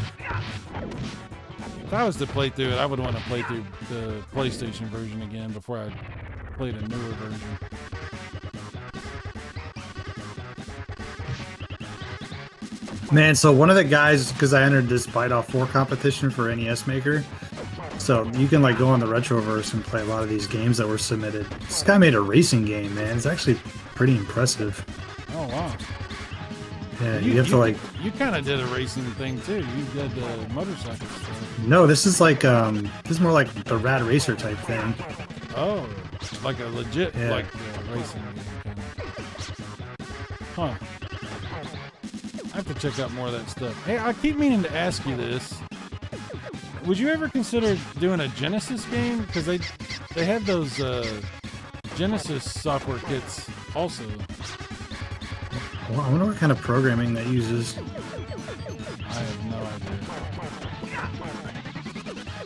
If I was to play through it, I would want to play through the PlayStation version again before I played a newer version. Man, so one of the guys, because I entered this Bite Off 4 competition for NES Maker, so you can like go on the Retroverse and play a lot of these games that were submitted. This guy made a racing game, man. It's actually pretty impressive. Oh wow. Yeah, you have to like. You kind of did a racing thing too. You did motorcycle stuff. No, this is like this is more like the Rad Racer type thing. Oh, like a legit like racing game kind of. Huh. I have to check out more of that stuff. Hey, I keep meaning to ask you this. Would you ever consider doing a Genesis game? Because they have those Genesis software kits also. Well, I wonder what kind of programming that uses. I have no idea.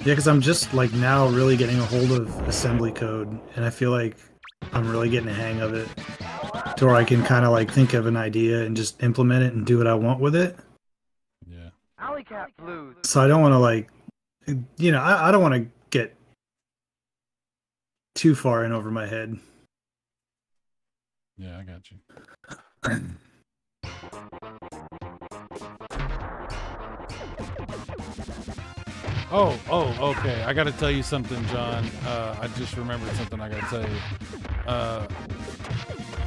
Yeah, because I'm just like now really getting a hold of assembly code, and I feel like I'm really getting a hang of it, to where I can kind of like think of an idea and just implement it and do what I want with it. Yeah. Alley Cat Blues. So I don't want to like, you know, I don't want to get too far in over my head. Yeah, I got you. Oh, okay. I got to tell you something, John. I just remembered something I got to tell you.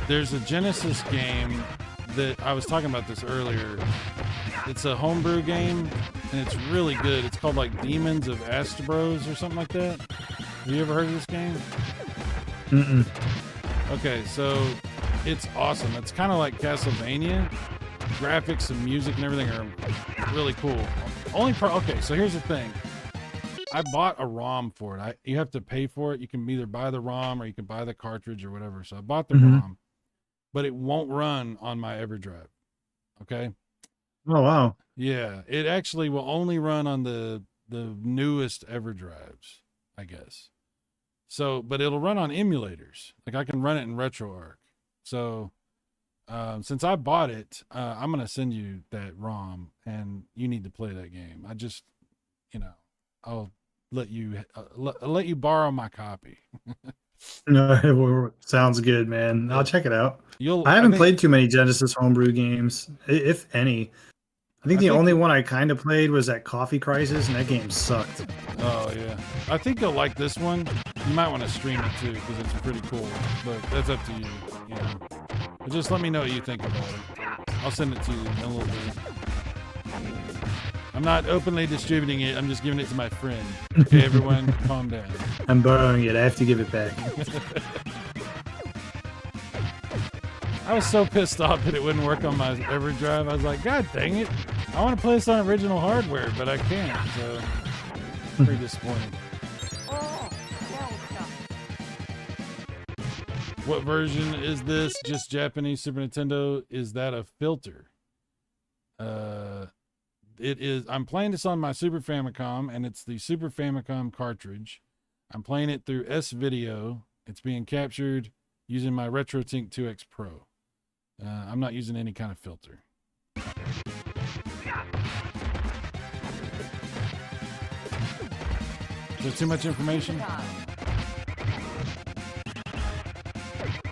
There's a Genesis game that I was talking about this earlier. It's a homebrew game, and it's really good. It's called like Demons of Astros or something like that. Have you ever heard of this game? Mm-mm. Okay, so it's awesome. It's kind of like Castlevania. Graphics and music and everything are really cool. Okay, so here's the thing. I bought a ROM for it. You have to pay for it. You can either buy the ROM or you can buy the cartridge or whatever. So I bought the ROM, but it won't run on my EverDrive. Okay. Oh wow. Yeah, it actually will only run on the newest EverDrives, I guess. So, but it'll run on emulators. Like I can run it in RetroArch. So, since I bought it, I'm gonna send you that ROM, and you need to play that game. I just, I'll let you let you borrow my copy. No, sounds good, man. I'll check it out. I haven't played too many Genesis homebrew games, if any. I think the only one I kind of played was that Coffee Crisis, and that game sucked. Oh yeah, I think you'll like this one. You might want to stream it too because it's pretty cool. But that's up to you. But just let me know what you think about it. I'll send it to you in a little bit. I'm not openly distributing it. I'm just giving it to my friend. Okay, everyone, calm down. I'm borrowing it. I have to give it back. I was so pissed off that it wouldn't work on my EverDrive. I was like, God dang it. I want to play this on original hardware, but I can't. So, pretty disappointed. What version is this? Just Japanese Super Nintendo? Is that a filter? It is. I'm playing this on my Super Famicom, and it's the Super Famicom cartridge. I'm playing it through S-Video. It's being captured using my RetroTink 2X Pro. I'm not using any kind of filter. Is there too much information?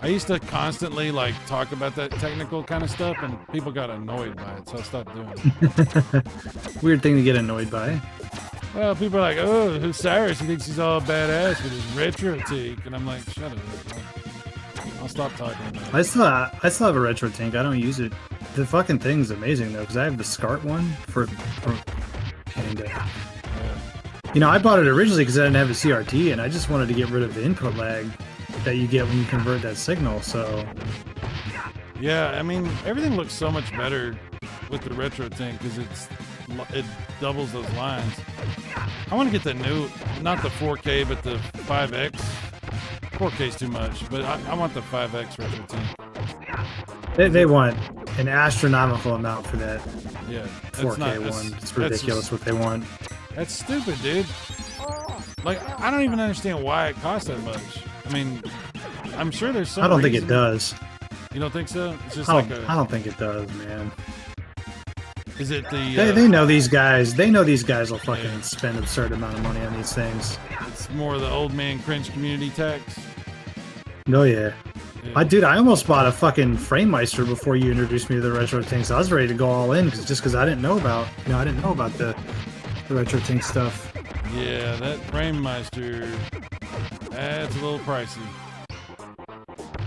I used to constantly like talk about that technical kind of stuff, and people got annoyed by it, so I stopped doing it. Weird thing to get annoyed by. Well, people are like, "Oh, who's Cyrus? He thinks he's all badass with his RetroTink," and I'm like, "Shut up." I'll stop talking about it. I still have a RetroTink. I don't use it. The fucking thing's amazing though, because I have the SCART one and kind of. You know, I bought it originally because I didn't have a CRT, and I just wanted to get rid of the input lag that you get when you convert that signal. So, yeah, I mean, everything looks so much better with the retro tank because it doubles those lines. I want to get the new, not the 4K, but the 5X. 4K is too much, but I want the 5X retro tank. They want an astronomical amount for that. Yeah, 4K one. It's ridiculous what they want. That's stupid, dude. Like, I don't even understand why it costs that much. I mean, I'm sure there's some I don't think reason. it does. You don't think so? It's just I like don't think it does, man. Is it the? They know these guys. They know these guys will fucking spend an absurd amount of money on these things. It's more the old man cringe community tax. Oh yeah. Dude, I almost bought a fucking Framemeister before you introduced me to the retro things. I was ready to go all in because I didn't know about the retro tank stuff. Yeah, that Framemeister, that's a little pricey.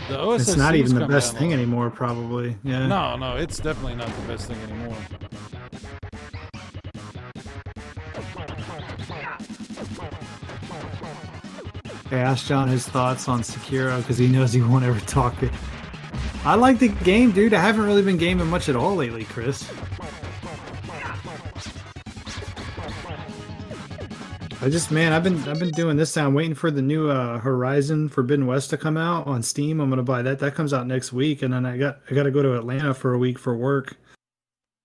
The OSSC it's not even the best thing anymore, probably. Yeah. No, it's definitely not the best thing anymore. I asked John his thoughts on Sekiro because he knows he won't ever talk it. I like the game, dude. I haven't really been gaming much at all lately, Chris. I've been doing this. I'm waiting for the new Horizon Forbidden West to come out on Steam. I'm gonna buy that. That comes out next week, and then I got to go to Atlanta for a week for work.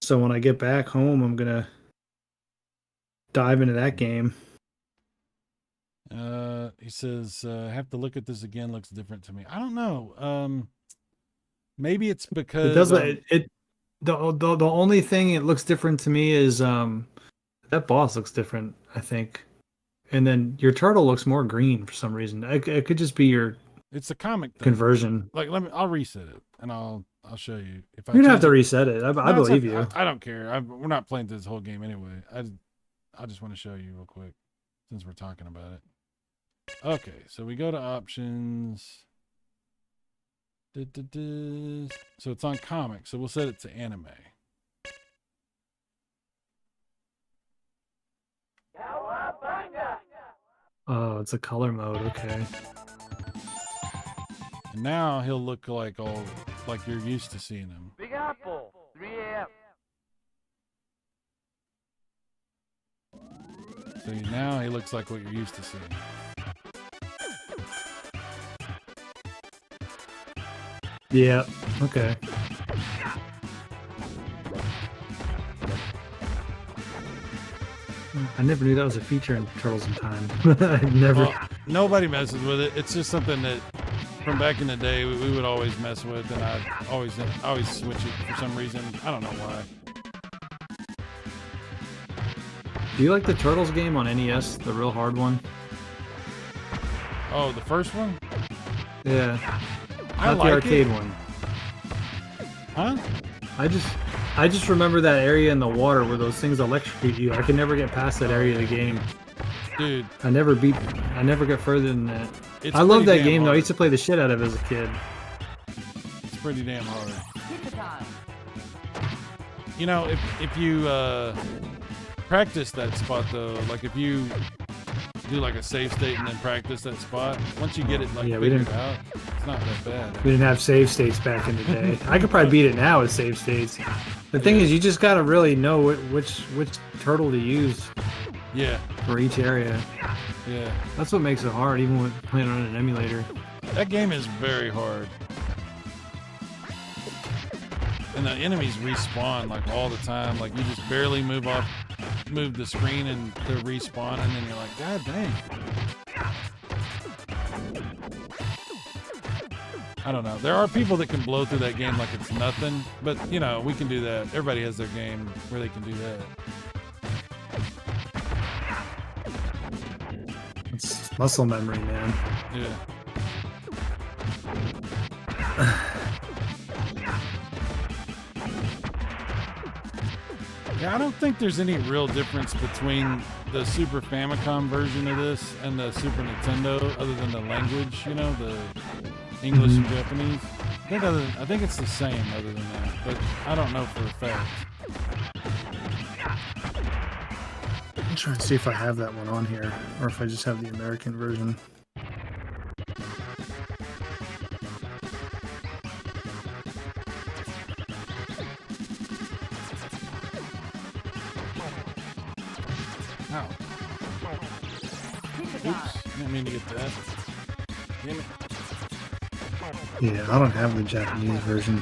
So when I get back home, I'm gonna dive into that game. He says, have to look at this again. Looks different to me. I don't know. Maybe it's because it does. The only thing it looks different to me is that boss looks different, I think. And then your turtle looks more green for some reason. It could just be your. It's a comic thing. Conversion. Like I'll reset it and I'll show you. If I you don't have to reset it. I believe you. I don't care. We're not playing this whole game anyway. I just want to show you real quick since we're talking about it. Okay, so we go to options. So it's on comic. So we'll set it to anime. Oh, it's a color mode. Okay. And now he'll look like you're used to seeing him. Big Apple, 3 a.m. So now he looks like what you're used to seeing. Yeah. Okay. I never knew that was a feature in Turtles in Time. I never. Well, nobody messes with it. It's just something that from back in the day we would always mess with, and I always switch it for some reason. I don't know why. Do you like the Turtles game on NES, the real hard one? Oh, the first one? Yeah. I Not like the arcade it. one. Huh? I just remember that area in the water where those things electrocute you. I could never get past that area of the game. Dude. I never got further than that. I love that game though. I used to play the shit out of it as a kid. It's pretty damn hard. You know, if you practice that spot though, like if you do like a save state and then practice that spot, once you get it figured out, it's not that bad. We didn't have save states back in the day. I could probably beat it now with save states. The thing is, you just gotta really know which turtle to use. Yeah. For each area. Yeah. That's what makes it hard, even with playing on an emulator. That game is very hard. And the enemies respawn like all the time. Like you just barely move the screen and they're respawning, and then you're like, God dang. I don't know. There are people that can blow through that game like it's nothing, but you know, we can do that. Everybody has their game where they can do that. It's muscle memory, man. Yeah. Yeah, I don't think there's any real difference between the Super Famicom version of this and the Super Nintendo, other than the language, you know, the English and Japanese. I think it's the same other than that, but I don't know for a fact. trying to see if I have that one on here, or if I just have the American version. Ow. Oops, I didn't mean to get that. Damn it. Yeah, I don't have the Japanese version.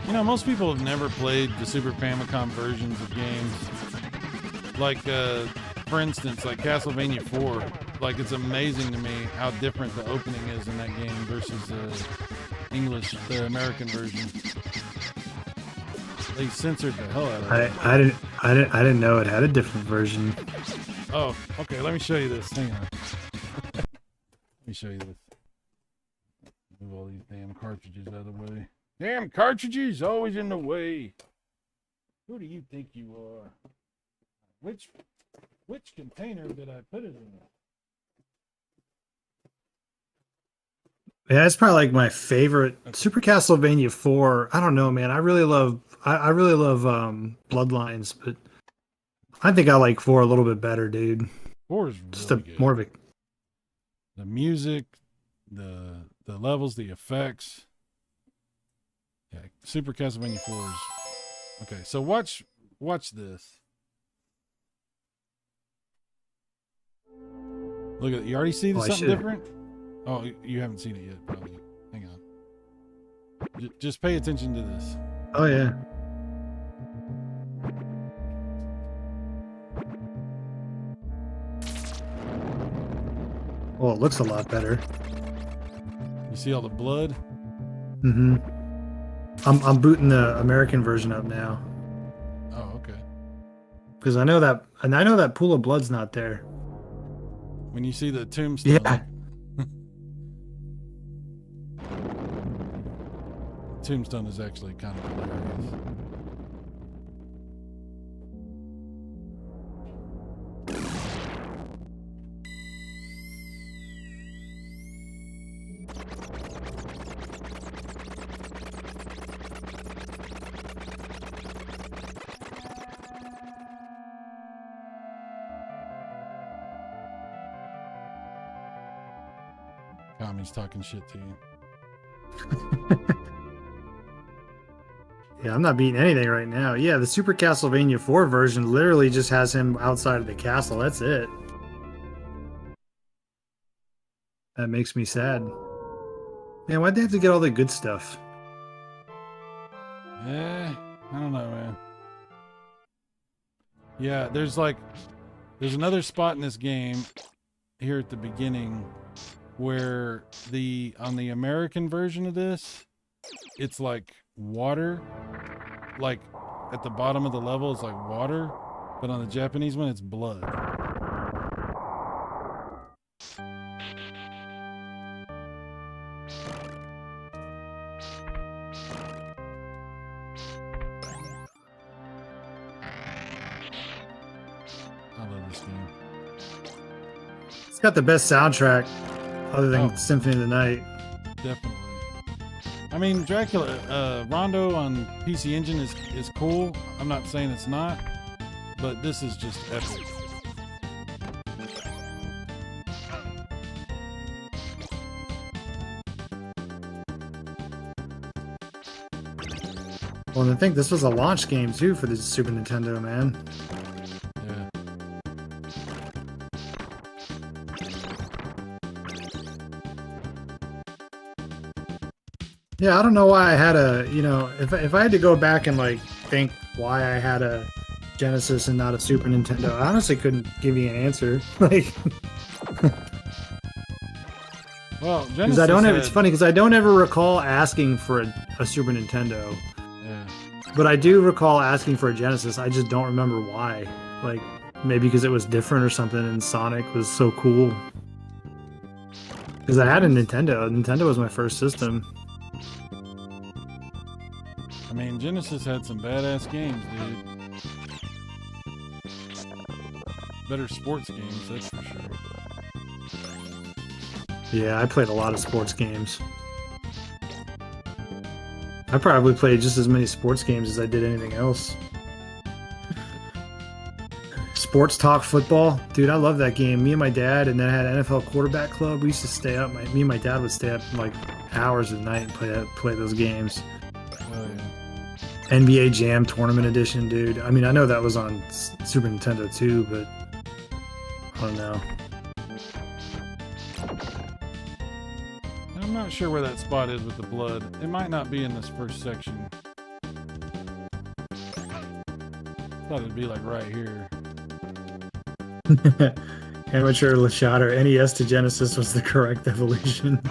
You know, most people have never played the Super Famicom versions of games. Like, for instance, like Castlevania 4. Like, it's amazing to me how different the opening is in that game versus the American version. They censored the hell out of it. I didn't know it had a different version. Oh, okay. Let me show you this. Hang on. Let me show you this. Move all these damn cartridges out of the way. Damn cartridges, always in the way. Who do you think you are? Which container did I put it in? Yeah, it's probably like my favorite. Super Castlevania 4. I don't know, man. I really love Bloodlines, but I think I like 4 a little bit better, dude. 4 is Just really a good. more of a The music, the levels, the effects. Yeah, Super Castlevania 4 is okay. So watch this. Look at, you already see something different? Oh, you haven't seen it yet, probably. Hang on. Just pay attention to this. Oh yeah. Well, it looks a lot better. You see all the blood? Mm-hmm. I'm booting the American version up now. Oh, okay. Because I know that pool of blood's not there. When you see the tombstone. Yeah. Tombstone is actually kind of hilarious. Kami's talking shit to you. Yeah, I'm not beating anything right now. Yeah, the Super Castlevania 4 version literally just has him outside of the castle. That's it. That makes me sad. Man, why'd they have to get all the good stuff? I don't know, man. Yeah, there's another spot in this game here at the beginning where on the American version of this, it's like water, like at the bottom of the level is like water, but on the Japanese one it's blood. I love this game. It's got the best soundtrack other than Symphony of the Night. Definitely. I mean, Dracula, Rondo on PC Engine is cool. I'm not saying it's not, but this is just epic. Well, and I think this was a launch game too for the Super Nintendo, man. Yeah. Yeah, I don't know why I had if I had to go back and like think why I had a Genesis and not a Super Nintendo, I honestly couldn't give you an answer. Like, Well, because Genesis I don't have. had- It's funny because I don't ever recall asking for a Super Nintendo, Yeah. but I do recall asking for a Genesis. I just don't remember why. Like maybe because it was different or something, and Sonic was so cool. Because I had a Nintendo. Nintendo was my first system. I mean, Genesis had some badass games, dude. Better sports games, that's for sure. Yeah, I played a lot of sports games. I probably played just as many sports games as I did anything else. Sports Talk Football, dude. I love that game. Me and my dad, and then I had NFL Quarterback Club. We used to stay up. Me and my dad would stay up like hours at night and play those games. Oh yeah. NBA Jam Tournament Edition, dude. I mean, I know that was on Super Nintendo too, but I don't know. I'm not sure where that spot is with the blood. It might not be in this first section. Thought it'd be like right here. Amateur Lashot or NES to Genesis was the correct evolution.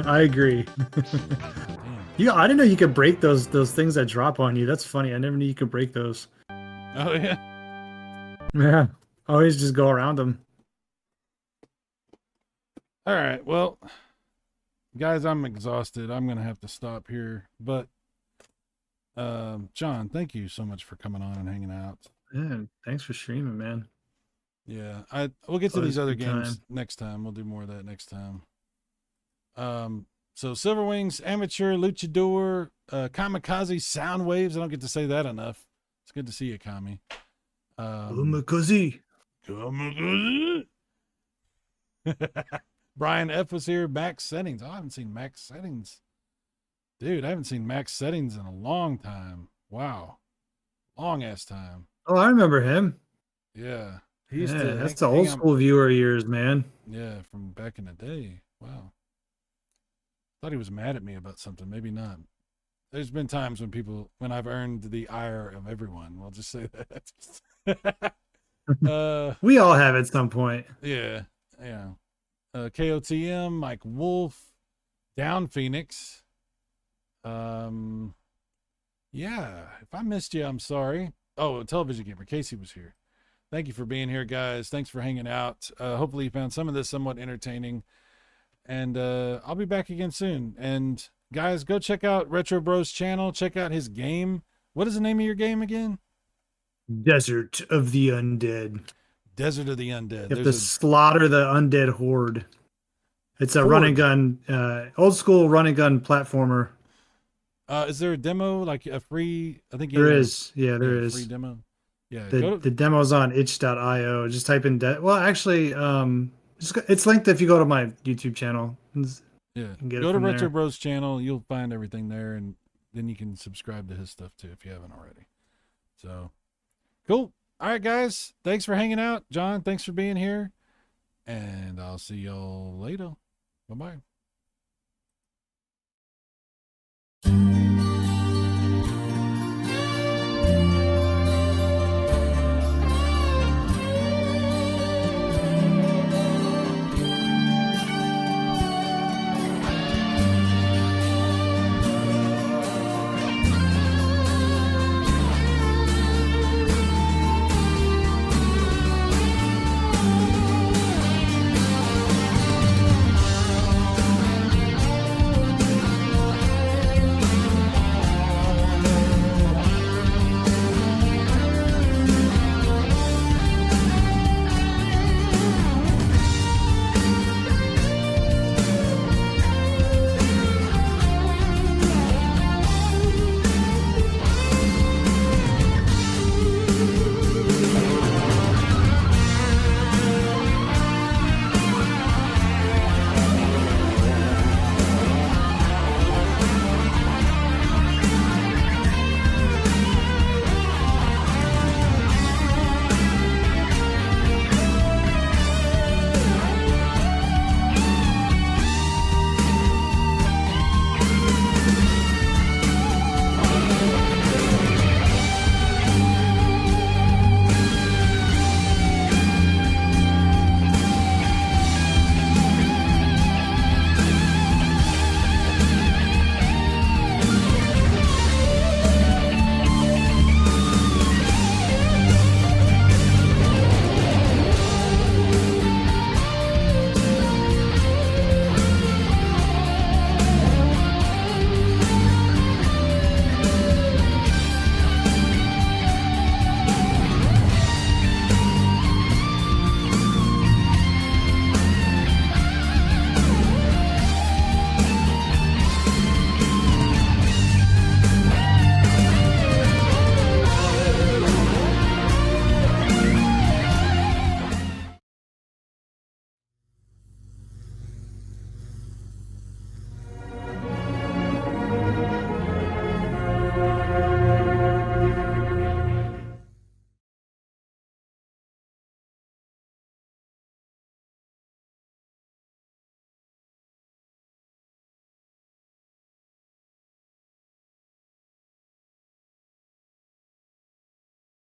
I agree. Damn. I didn't know you could break those things that drop on you. That's funny. I never knew you could break those. Oh yeah. Yeah. Always just go around them. All right. Well, guys, I'm exhausted. I'm gonna have to stop here. But John, thank you so much for coming on and hanging out. Yeah, thanks for streaming, man. Yeah, we'll get to Always these other a good games time. next time. We'll do more of that next time. So Silver Wings, Amateur, Luchador, Kamikaze, Sound Waves. I don't get to say that enough. It's good to see you, Kami. Kamikaze. Kamikaze. Brian F was here. Max Settings. Oh, I haven't seen Max Settings. Dude, I haven't seen Max Settings in a long time. Wow. Long ass time. Oh, I remember him. Yeah. He Yeah, used to that's the hang old out- school viewer years, man. Yeah, from back in the day. Wow. Thought he was mad at me about something. Maybe not. There's been times when I've earned the ire of everyone. We'll just say that. We all have at some point. Yeah. Yeah. KOTM, Mike Wolf, Down Phoenix. Yeah. If I missed you, I'm sorry. Oh, Television Gamer. Casey was here. Thank you for being here, guys. Thanks for hanging out. Hopefully you found some of this somewhat entertaining. And I'll be back again soon. And guys, go check out Retro Bros channel. Check out his game. What is the name of your game again? Desert of the Undead. Desert of the Undead. You have to slaughter the undead horde. It's a Horde. run and gun, old school run and gun platformer. Is there a demo, like a free? I think There is. Yeah, there is. Free demo. Yeah. The demo's on itch.io. Just type in well, actually, it's linked if you go to my YouTube channel. Yeah. Get it Go to from Retro there. Bros channel. You'll find everything there, and then you can subscribe to his stuff too if you haven't already. So cool. All right, guys. Thanks for hanging out. John, thanks for being here. And I'll see y'all later. Bye-bye.